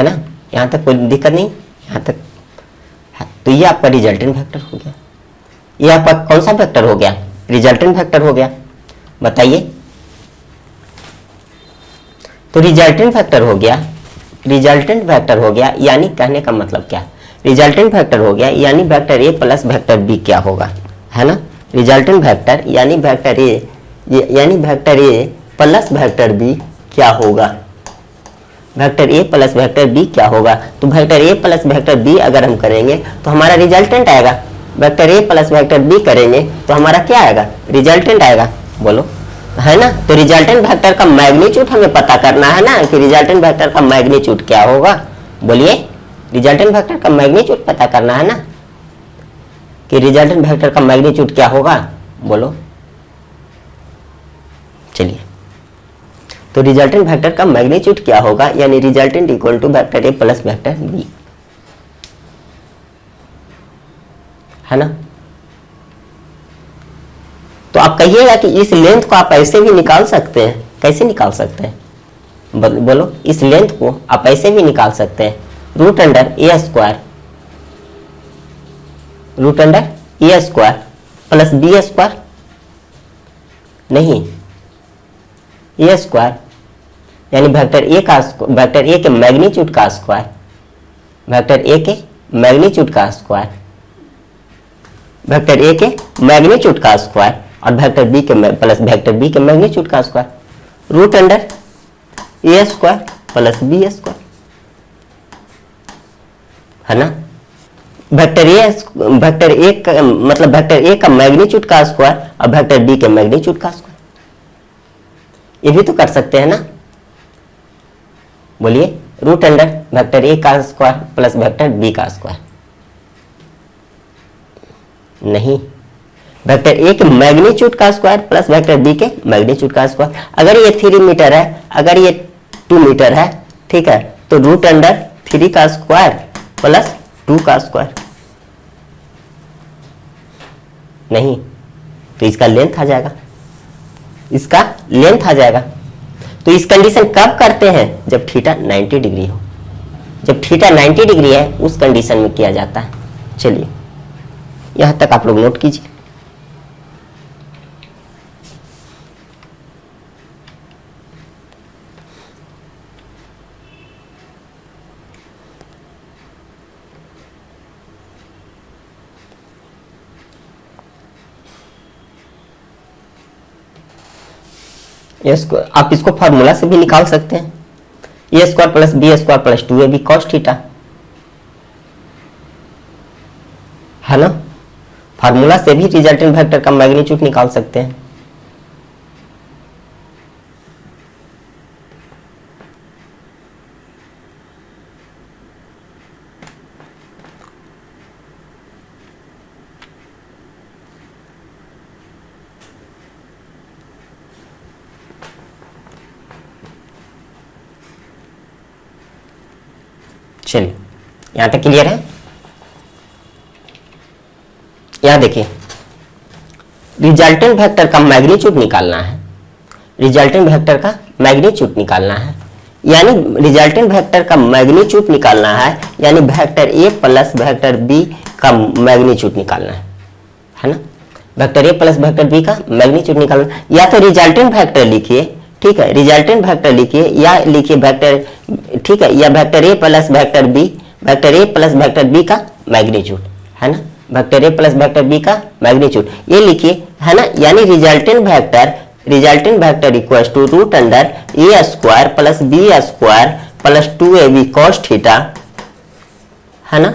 ना। यहाँ तक कोई दिक्कत नहीं, यहाँ तक है। तो ये आपका रिजल्टेंट वेक्टर हो गया, ये आपका कौन सा वेक्टर हो गया, रिजल्टेंट वेक्टर हो गया। बताइए। तो रिजल्टेंट वेक्टर हो गया, रिजल्टेंट वेक्टर हो गया, यानी कहने का मतलब क्या, रिजल्टेंट वेक्टर हो गया यानी vector A plus vector B क्या होगा, है ना। रिजल्टेंट वेक्टर यानी वेक्टर ए यानी vector A plus vector B क्या होगा, vector A plus vector B क्या होगा। तो vector A plus vector B अगर हम करेंगे तो हमारा रिजल्टेंट आएगा, vector A plus vector B करेंगे तो हमारा क्या आएगा, रिजल्टेंट आएगा, बोलो, है ना। तो रिजल्टेंट वेक्टर का मैग्नीट्यूड हमें पता करना है ना, कि रिजल्टेंट वेक्टर का मैग्नीट्यूड क्या होगा, बोलिए। रिजल्टेंट वेक्टर का मैग्नीट्यूड पता करना है ना, कि रिजल्टेंट वेक्टर का मैग्नीट्यूड क्या होगा, बोलो। चलिए, तो रिजल्टेंट वेक्टर का मैग्नीट्यूड क्या होगा, यानी resultant equal to vector A plus vector B, है ना। तो आप कहिएगा कि इस लेंथ को आप ऐसे भी निकाल सकते हैं, कैसे निकाल सकते हैं, बोलो। इस लेंथ को आप ऐसे भी निकाल सकते हैं, रूट अंडर ए स्क्वायर, रूट अंडर ए स्क्वायर प्लस बी स्क्वायर, नहीं, ए स्क्वायर यानी वेक्टर ए का, वेक्टर ए के मैग्नीट्यूड का स्क्वायर, वेक्टर ए के मैग्नीट्यूड का स्क्वायर, वेक्टर ए के मैग्नीट्यूड का स्क्वायर और वेक्टर बी के प्लस वेक्टर बी के मैग्नीट्यूड का स्क्वायर, रूट अंडर ए स्क्वायर प्लस बी स्क्वायर, है ना। वेक्टर ए का मतलब वेक्टर ए का मैग्नीट्यूड का स्क्वायर और वेक्टर बी के मैग्नीट्यूड का स्क्वायर, ये भी तो कर सकते हैं ना, बोलिए। रूट अंडर वेक्टर ए का स्क्वायर प्लस वेक्टर बी का स्क्वायर, नहीं, वेक्टर ए के मैग्नीट्यूड का स्क्वायर प्लस वेक्टर बी के मैग्नीट्यूड का स्क्वायर। अगर ये 3 मीटर है, अगर ये 2 मीटर है, ठीक है, तो रूट अंडर 3 का स्क्वायर प्लस 2 का स्क्वायर, नहीं, तो इसका लेंथ आ जाएगा, इसका लेंथ आ जाएगा। तो इस कंडीशन कब करते हैं, जब थीटा 90 डिग्री हो, जब थीटा 90 डिग्री है उस कंडीशन में किया जाता है। चलिए, यहां तक आप लोग नोट कीजिए। आप इसको फॉर्मूला से भी निकाल सकते हैं, A square plus B square plus 2ab cos theta, है ना। फार्मूला से भी रिजल्टेंट वेक्टर का मैग्नीट्यूड निकाल सकते हैं। चलिए, यहां तक क्लियर है। यहां देखिए, रिजल्टेंट वेक्टर का मैग्नीट्यूड निकालना है, रिजल्टेंट वेक्टर का मैग्नीट्यूड निकालना है, यानी रिजल्टेंट वेक्टर का मैग्नीट्यूड निकालना है, यानी vector A plus vector B का मैग्नीट्यूड निकालना है ना। Vector A plus vector B का मैग्नीट्यूड निकालना, या तो रिजल्टेंट वेक्टर लिखिए, ठीक है, रिजल्टेंट वेक्टर लिखिए, या लिखिए वेक्टर, ठीक है, या vector A plus vector B, vector A plus vector B का मैग्नीट्यूड, है ना, vector A plus vector B का मैग्नीट्यूड ये लिखिए, है ना। यानी resultant vector equals to root under A square plus B square plus 2ab cos theta, है ना।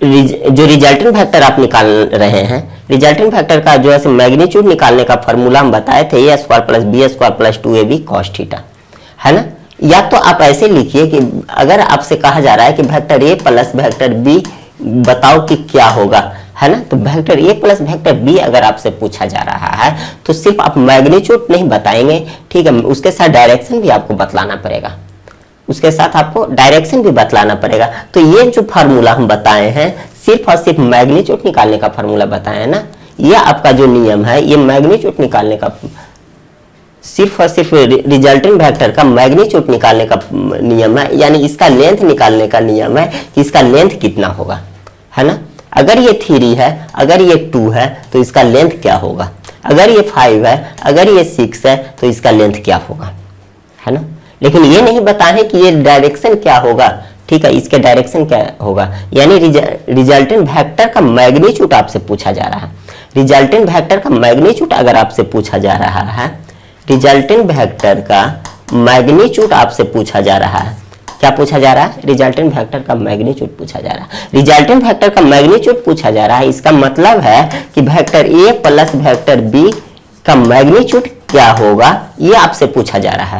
जो रिजल्टेंट वेक्टर आप निकाल रहे हैं, रिजल्टेंट वेक्टर का जो है मैग्नीट्यूड निकालने का फॉर्मूला हम बताए थे, A square plus B square plus 2ab cos theta, है ना। या तो आप ऐसे लिखिए कि अगर आपसे कहा जा रहा है कि vector A plus vector B बताओ कि क्या होगा, है ना, तो vector A plus vector B अगर आपसे पूछा जा रहा है तो सिर्फ आप मैग्नीट्यूड नहीं बताएंगे, ठीक है, उसके साथ डायरेक्शन भी आपको बतलाना पड़ेगा, उसके साथ आपको डायरेक्शन भी बतलाना पड़ेगा। तो ये जो फार्मूला हम बताए हैं सिर्फ और सिर्फ मैग्नीट्यूड निकालने का फार्मूला बताए हैं ना, ये आपका जो नियम है ये मैग्नीट्यूड निकालने का, सिर्फ और सिर्फ रिजल्टेंट वेक्टर का मैग्नीट्यूड निकालने का नियम है, यानी इसका लेंथ निकालने का नियम है कि इसका लेंथ कितना होगा, है ना। अगर ये 3 है, अगर ये 2 है तो इसका लेंथ क्या होगा, अगर ये 5 है, अगर ये 6 है, तो इसका लेंथ क्या होगा, है ना। लेकिन ये नहीं बताए कि ये डायरेक्शन क्या होगा, ठीक है, इसके डायरेक्शन क्या होगा। यानी रिजल्टेंट वेक्टर का मैग्नीट्यूड आपसे पूछा जा रहा है। रिजल्टेंट वेक्टर का मैग्नीट्यूड अगर आपसे पूछा जा रहा है, रिजल्टेंट वेक्टर का मैग्नीट्यूड आपसे पूछा जा रहा है, क्या पूछा जा रहा है, रिजल्टेंट वेक्टर का मैग्नीट्यूड पूछा जा रहा है। रिजल्टेंट वेक्टर का मैग्नीट्यूड पूछा जा रहा है, इसका मतलब है कि vector A plus vector B का मैग्नीट्यूड क्या होगा, ये आपसे पूछा जा रहा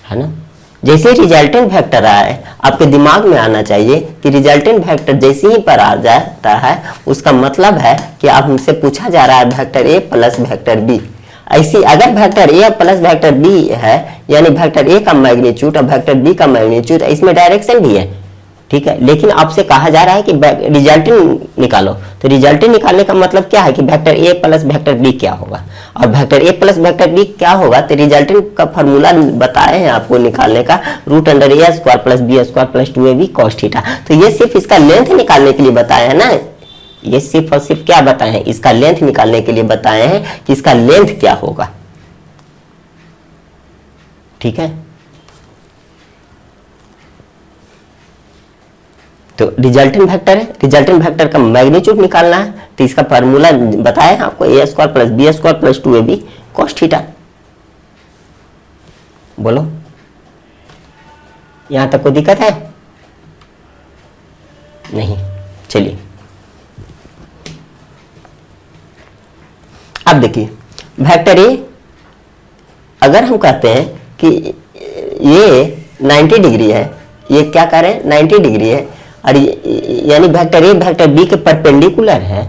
है ना। जैसे रिजल्टेंट वेक्टर आए, आपके दिमाग में आना चाहिए कि रिजल्टेंट वेक्टर जैसे ही पर आ जाता है, उसका मतलब है कि आप हमसे पूछा जा रहा है vector A plus vector B. ऐसी अगर vector A plus vector B है, यानी वेक्टर ए का मैग्नीट्यूड और वेक्टर बी का मैग्नीट्यूड, इसमें डायरेक्शन भी है, ठीक है। लेकिन आपसे कहा जा रहा है कि रिजल्टेंट निकालो, तो रिजल्टेंट निकालने का मतलब क्या है कि vector A plus vector B क्या होगा, और vector A plus vector B क्या होगा, तो रिजल्टेंट का फॉर्मूला बताए हैं आपको निकालने का, रूट अंडर ए square plus B square plus 2ab cos theta. तो ये सिर्फ इसका लेंथ निकालने के लिए बताए हैं ना, ये सिर्फ और सिर्फ क्या बताए हैं, इसका लेंथ निकालने के लिए बताए हैं कि इसका लेंथ क्या होगा, ठीक है। तो रिजल्टेंट वेक्टर है, रिजल्टेंट वेक्टर का मैग्नीट्यूड निकालना है, तो इसका फार्मूला बताया है आपको, A square plus B square plus 2ab cos theta. बोलो, यहां तक कोई दिक्कत है? नहीं, चलिए अब देखिए वेक्टर ए, अगर हम कहते हैं कि ये 90 डिग्री है, ये क्या करें 90 डिग्री है, और यानी वेक्टर ए वेक्टर बी के परपेंडिकुलर है,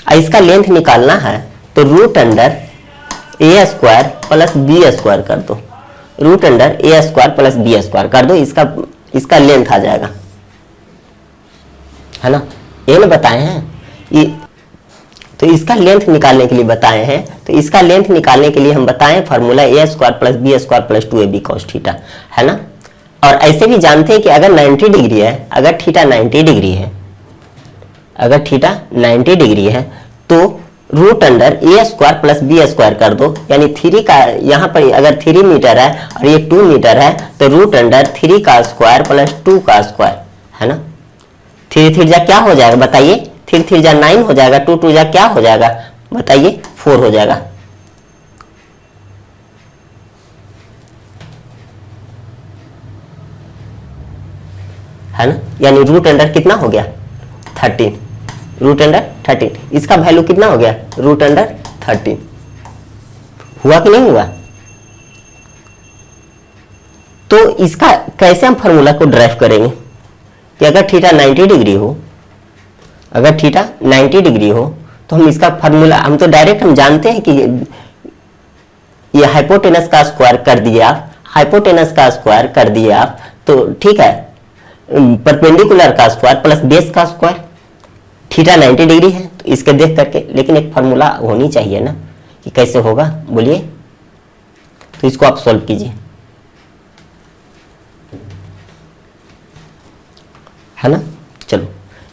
और इसका लेंथ निकालना है, तो रूट अंडर ए स्क्वायर प्लस बी स्क्वायर कर दो, रूट अंडर ए स्क्वायर प्लस बी स्क्वायर कर दो, इसका लेंथ आ जाएगा, है ना। ये ना बताए हैं ये, तो इसका लेंथ निकालने के लिए बताए हैं, तो इसका लेंथ निकालने के लिए हम बताएं formula A square plus B square plus 2ab cos theta, है ना। और ऐसे भी जानते हैं कि अगर 90 डिग्री है, अगर थीटा 90 डिग्री है, अगर थीटा 90 डिग्री है, तो रूट अंडर ए स्क्वायर प्लस बी स्क्वायर कर दो, यानी 3 का यहाँ पर अगर 3 मीटर है और ये 2 मीटर है, तो रूट अंडर 3 का स्क्वायर प्लस 2 का स्क्वायर, है ना। 3 3 जा क्या हो जाएगा बताइए, 3 3 जा 9 हो जाएगा, 2 2 जा क्या हो जाएगा बताइए, 4 हो जाएगा, है ना। यानी रूट अंडर कितना हो गया 13, रूट अंडर 13, इसका वैल्यू कितना हो गया रूट अंडर 13, हुआ कि नहीं हुआ। तो इसका कैसे हम फॉर्मूला को ड्राइव करेंगे कि अगर थीटा 90 डिग्री हो, अगर थीटा 90 डिग्री हो, तो हम इसका फॉर्मूला, हम तो डायरेक्ट हम जानते हैं कि ये हाइपोटेनस का स्क्वायर कर दिए आप, हाइपोटेनस का स्क्वायर कर दिए आप, तो ठीक है, परपेंडिकुलर का स्क्वायर प्लस बेस का स्क्वायर, थीटा 90 डिग्री है, तो इसके देख करके, लेकिन एक फार्मूला होनी चाहिए ना कि कैसे होगा, बोलिए। तो इसको आप सॉल्व कीजिए, है ना। चलो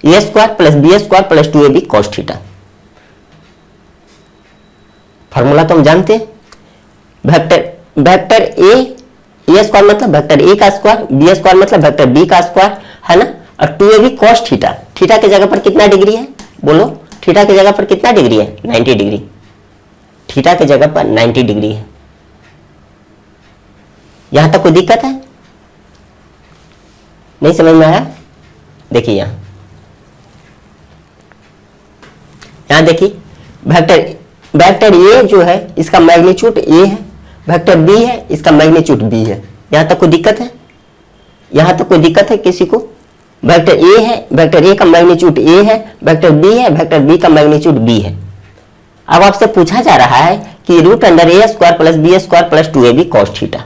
A square plus B square plus 2ab cos theta, formula तो हम जानते हैं, वेक्टर ए स्क्वायर मतलब वेक्टर ए का स्क्वायर, बी स्क्वायर मतलब वेक्टर बी का स्क्वायर, है ना। और 2ab कॉस थीटा, थीटा के जगह पर कितना डिग्री है बोलो, थीटा के जगह पर कितना डिग्री है 90 डिग्री, थीटा के जगह पर 90 डिग्री है। यहां तक कोई दिक्कत है? नहीं समझ में आया? देखिए यहां देखिए वेक्टर ए जो है इसका मैग्नीट्यूड ए है, वेक्टर बी है इसका मैग्नीट्यूड बी है। यहां तक कोई दिक्कत है? यहां तक कोई दिक्कत है किसी को? वेक्टर ए है, वेक्टर ए का मैग्नीट्यूड ए है, वेक्टर बी है, वेक्टर बी का मैग्नीट्यूड बी है। अब आपसे पूछा जा रहा है कि रूट अंडर ए square plus B square plus 2ab cos theta,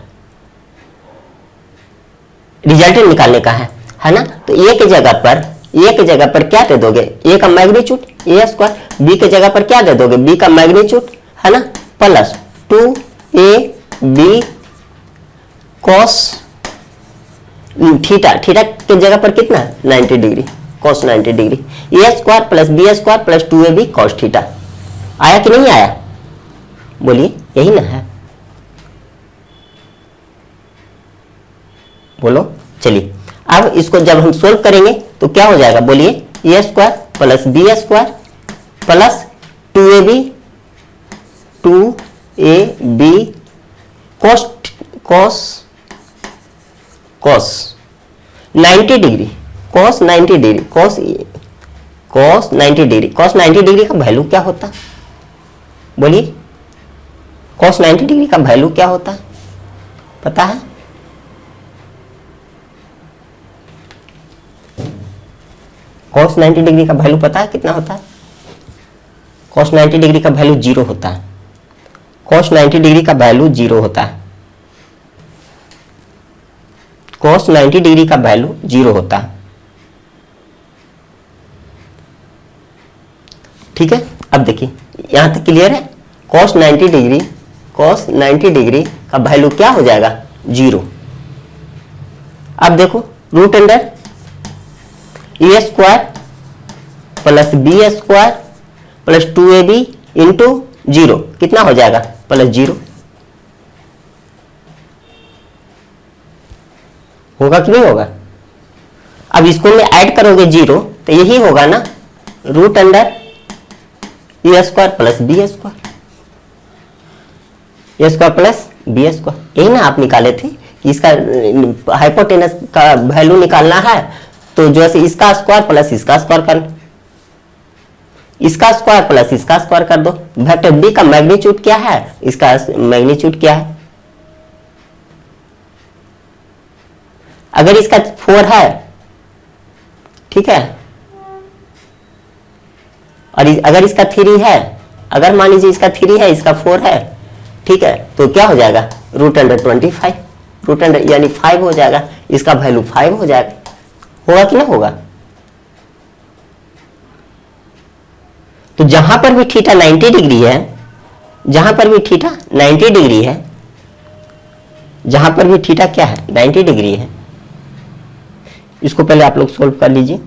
resultant निकालने का है ना। तो ए के जगह पर क्या दे दोगे, ए का मैग्नीट्यूड ए स्क्वायर, बी के जगह पर क्या दे दोगे, बी का मैग्नीट्यूड, है ना, plus 2ab cos theta, theta की जगह पर कितना 90 degree, cos 90 degree, A square plus B square plus 2ab cos theta. आया कि नहीं आया, बोलिए, यही ना है, बोलो। चलिए अब इसको जब हम सोल्व करेंगे तो क्या हो जाएगा, बोलिए, A square plus B square plus 2ab cos 90 degree, cos 90 degree, cos 90 degree, cos 90 degree का वैल्यू क्या होता, बोलिए, cos 90 डिग्री का वैल्यू क्या होता है, पता है? cos 90 डिग्री का वैल्यू पता है कितना होता है? cos 90 डिग्री का वैल्यू 0 होता है, cos 90 डिग्री का वैल्यू 0 होता है, cos 90 डिग्री का वैल्यू 0 होता है। ठीक है, अब देखिए यहां तक क्लियर है, cos 90 डिग्री का वैल्यू क्या हो जाएगा, 0। अब देखो रूट अंडर ए square plus B square plus 2ab into 0 कितना हो जाएगा, प्लस 0 होगा कि नहीं होगा? अब इसको में ऐड करोगे 0 तो यही होगा ना, रूट अंडर ए स्क्वायर प्लस बी स्क्वायर, ए स्क्वायर प्लस बी स्क्वायर, यही ना आप निकाले थे कि इसका हाइपोटेनस का वैल्यू निकालना है, तो जो है इसका स्क्वायर प्लस इसका स्क्वायर कर, इसका स्क्वायर प्लस इसका स्क्वायर कर दो। वेक्टर बी का मैग्नीट्यूड क्या है, इसका मैग्नीट्यूड क्या है, अगर इसका 4 है, ठीक है, और अगर इसका 3 है, अगर मान लीजिए इसका 3 है, इसका 4 है, ठीक है, तो क्या हो जाएगा, रूट अंडर 25, रूट अंडर यानी 5 हो जाएगा, इसका वैल्यू 5 हो जाएगा, होगा कि ना होगा? तो जहां पर भी थीटा 90 डिग्री है, जहां पर भी थीटा 90 डिग्री है, जहां पर भी थीटा क्या है 90 डिग्री है, इसको पहले आप लोग सोल्व कर लीजिए।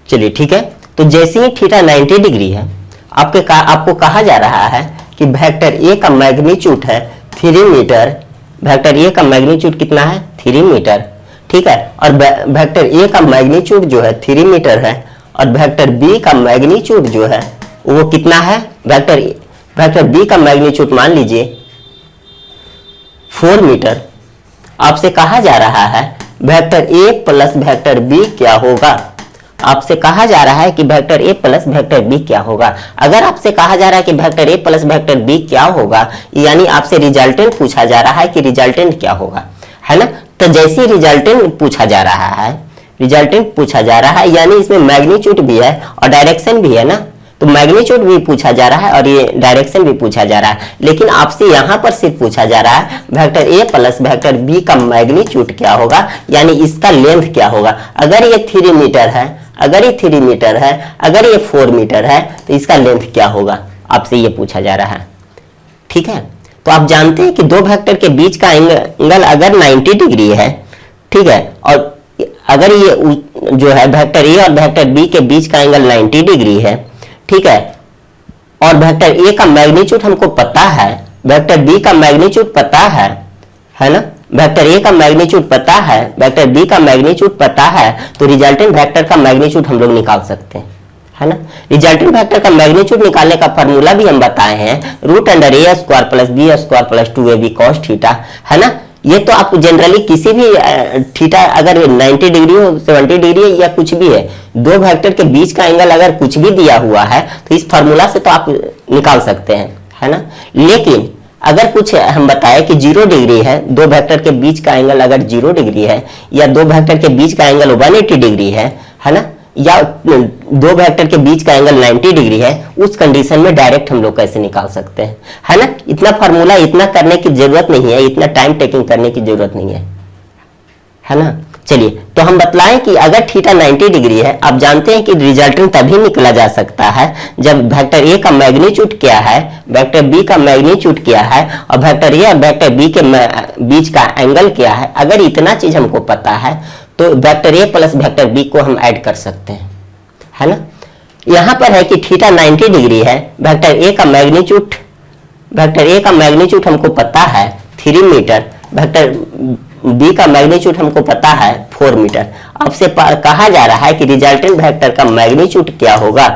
चलिए ठीक है, तो जैसे ही थीटा 90 डिग्री है, आपको कहा जा रहा है कि वेक्टर ए का मैग्नीट्यूड है 3 मीटर, वेक्टर ए का मैग्नीट्यूड कितना है 3 मीटर, ठीक है, और वेक्टर ए का मैग्नीट्यूड जो है 3 मीटर है, और वेक्टर बी का मैग्नीट्यूड जो है वो कितना है, वेक्टर बी का मैग्नीट्यूड मान लीजिए 4 मीटर। आपसे कहा जा रहा है vector A plus vector B क्या होगा, आपसे कहा जा रहा है कि vector A plus vector B क्या होगा। अगर आपसे कहा जा रहा है कि vector A plus vector B क्या होगा, यानी आपसे रिजल्टेंट पूछा जा रहा है कि रिजल्टेंट क्या होगा, है ना। तो जैसे रिजल्टेंट पूछा जा रहा है, रिजल्टेंट पूछा जा रहा है, यानी इसमें मैग्नीट्यूड भी है और डायरेक्शन भी है ना, तो मैग्नीट्यूड भी पूछा जा रहा है और ये डायरेक्शन भी पूछा जा रहा है, लेकिन आपसे यहां पर सिर्फ पूछा जा रहा है vector A plus vector B का मैग्नीट्यूड क्या होगा, यानी इसका लेंथ क्या होगा। अगर ये 3 मीटर है, अगर ये 3 मीटर है, अगर ये 4 मीटर है, तो इसका लेंथ क्या होगा, आपसे ये पूछा जा रहा है। ठीक है, तो आप जानते हैं कि दो वेक्टर के बीच का एंगल अगर 90 डिग्री है, ठीक है, और अगर ये जो है वेक्टर ए और वेक्टर बी के बीच का एंगल 90 डिग्री है, ठीक है, और वेक्टर ए का मैग्नीट्यूड हमको पता है, वेक्टर बी का मैग्नीट्यूड पता है ना, वेक्टर ए का मैग्नीट्यूड पता है, वेक्टर बी का मैग्नीट्यूड पता है, तो रिजल्टेंट वेक्टर का मैग्नीट्यूड हम लोग निकाल सकते हैं, है ना। रिजल्टेंट वेक्टर का मैग्नीट्यूड निकालने का फार्मूला भी हम बताए हैं, रूट अंडर ए square plus B square plus 2ab cos theta, है ना। ये तो आप जनरली किसी भी थीटा अगर 90 डिग्री हो, 70 डिग्री या कुछ भी है, दो वेक्टर के बीच का एंगल अगर कुछ भी दिया हुआ है तो इस फार्मूला से तो आप निकाल सकते हैं, है ना। लेकिन अगर कुछ हम बताए कि 0 डिग्री है, दो वेक्टर के बीच का एंगल अगर 0 डिग्री है, या दो वेक्टर के बीच का एंगल 180 डिग्री है ना, या दो वेक्टर के बीच का एंगल 90 डिग्री है, उस कंडीशन में डायरेक्ट हम लोग कैसे निकाल सकते हैं, है ना। इतना फार्मूला इतना करने की जरूरत नहीं है, इतना टाइम टेकिंग करने की जरूरत नहीं है ना। चलिए, तो हम बतलाएं कि अगर थीटा 90 डिग्री है, आप जानते हैं कि रिजल्टेंट तभी निकला जा सकता है जब वेक्टर ए का मैग्नीट्यूड क्या है, वेक्टर बी का मैग्नीट्यूड क्या है और वेक्टर ए और वेक्टर बी के बीच का एंगल क्या है। अगर इतना चीज हमको पता है तो vector A plus vector B को हम ऐड कर सकते हैं, है ना। यहां पर है कि थीटा 90 डिग्री है, वेक्टर ए का मैग्नीट्यूड हमको पता है 3 मीटर, वेक्टर बी का मैग्नीट्यूड हमको पता है 4 मीटर। आपसे कहा जा रहा है कि रिजल्टेंट वेक्टर का मैग्नीट्यूड क्या होगा,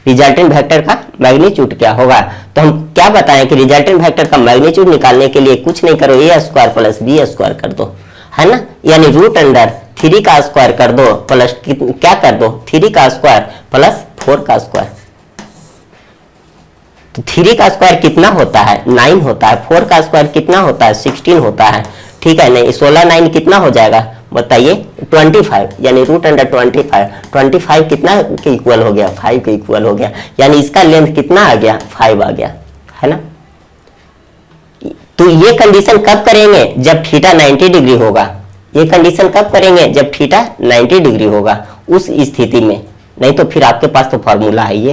रिजल्टेंट वेक्टर का मैग्नीट्यूड क्या होगा। तो हम क्या बताएं कि रिजल्टेंट वेक्टर का मैग्नीट्यूड निकालने के लिए कुछ नहीं करो, ए स्क्वायर प्लस बी स्क्वायर कर दो, है ना, यानी रूट अंडर 3 का स्क्वायर कर दो प्लस क्या कर दो 3 का स्क्वायर प्लस 4 का स्क्वायर। तो 3 का स्क्वायर कितना होता है 9 होता है, 4 का स्क्वायर कितना होता है 16 होता है, ठीक है। नहीं 16 9 कितना हो जाएगा बताइए 25, यानी रूट अंडर 25 कितना के इक्वल हो गया 5 के इक्वल हो गया, यानी इसका लेंथ कितना आ गया 5 आ गया, है ना। तो ये कंडीशन कब करेंगे जब थीटा 90 डिग्री होगा, ये कंडीशन कब करेंगे जब थीटा 90 डिग्री होगा, उस स्थिति में। नहीं तो फिर आपके पास तो फॉर्मूला है ये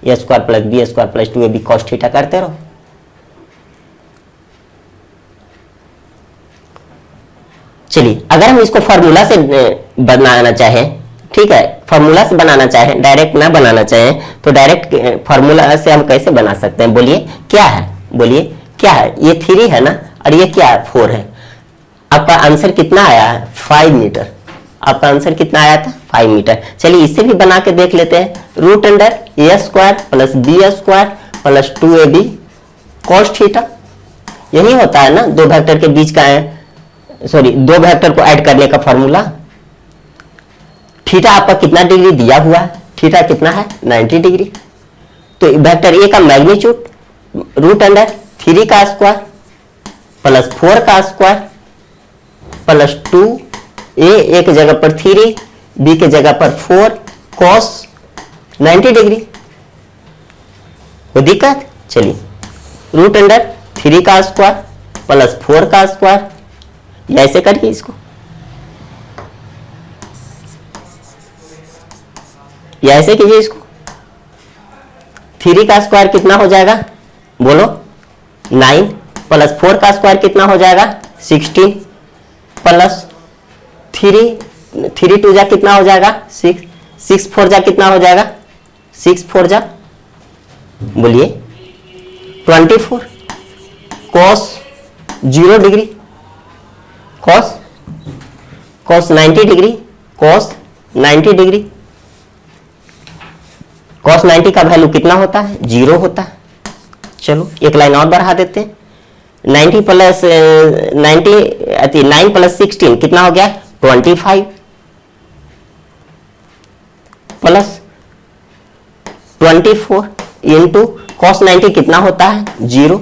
A square plus B square plus 2ab cos theta करते रहो। चलिए, अगर हम इसको फॉर्मूला से बनाना चाहें, ठीक है, फॉर्मूला से बनाना चाहें, डायरेक्ट ना बनाना चाहें तो डायरेक्ट फॉर्मूला से हम कैसे बना सकते हैं, बोलिए क्या है, बोलिए क्या है। ये 3 है ना और ये क्या है 4 है। आपका आंसर कितना आया है 5 मीटर, आपका आंसर कितना आया था 5 मीटर। चलिए इसे भी बना के देख लेते हैं, रूट अंडर ए square plus B square plus 2ab cos theta. यही होता है ना दो वेक्टर के बीच का दो वेक्टर को ऐड करने का फॉर्मूला। थीटा आपका कितना डिग्री दिया हुआ है, थीटा कितना है 90 डिग्री। तो वेक्टर ए का मैग्नीट्यूड रूट अंडर 3 का स्क्वायर प्लस 4 का स्क्वायर प्लस 2, ए एक जगह पर 3 बी के जगह पर 4 cos 90 डिग्री। कोई दिक्कत, चलिए रूट अंडर 3 का स्क्वायर प्लस 4 का स्क्वायर, या ऐसे करिए इसको, या ऐसे कीजिए इसको। 3 का स्क्वायर कितना हो जाएगा बोलो 9 प्लस 4 का स्क्वायर कितना हो जाएगा 16 प्लस 3 2 जा कितना हो जाएगा 6 4 जा कितना हो जाएगा 6 4 जा बोलिए 24 cos 0 degree cos 90 degree cos 90 degree cos 90 का वैल्यू कितना होता है 0 होता है। चलो एक लाइन और बढ़ा देते हैं, 9 प्लस 16 कितना हो गया 25 प्लस 24 इंटू cos 90 कितना होता है 0,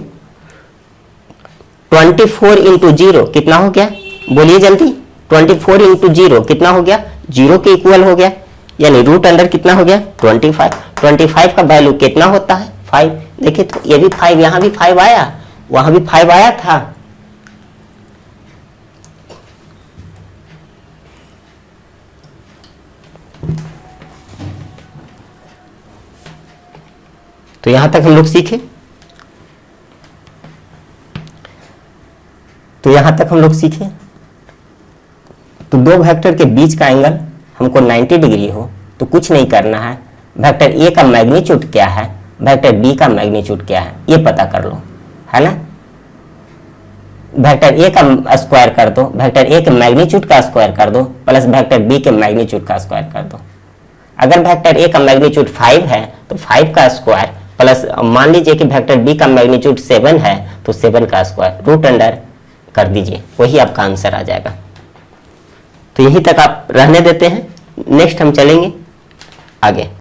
24 इंटू 0 कितना हो गया बोलिए जल्दी, 24 इंटू 0 कितना हो गया 0 के इक्वल हो गया, यानी रूट अंडर कितना हो गया 25 का वैल्यू कितना होता है 5। देखिए तो ये भी 5, यहां भी 5 आया, वहां भी 5 आया था। तो यहां तक हम लोग सीखे, तो दो वेक्टर के बीच का एंगल हमको 90 डिग्री हो तो कुछ नहीं करना है, वेक्टर ए का मैग्नीट्यूड क्या है, वेक्टर बी का मैग्नीट्यूड क्या है ये पता कर लो, है ना। वेक्टर ए का स्क्वायर कर दो, वेक्टर ए के मैग्नीट्यूड का स्क्वायर कर दो प्लस वेक्टर बी के मैग्नीट्यूड का स्क्वायर कर दो। अगर वेक्टर ए का मैग्नीट्यूड 5 है तो 5 का स्क्वायर प्लस मान लीजिए कि वेक्टर बी का मैग्नीट्यूड 7 है तो 7 का स्क्वायर रूट अंडर कर दीजिए, वही आपका आंसर आ जाएगा। तो यहीं तक आप रहने देते हैं, नेक्स्ट हम चलेंगे आगे।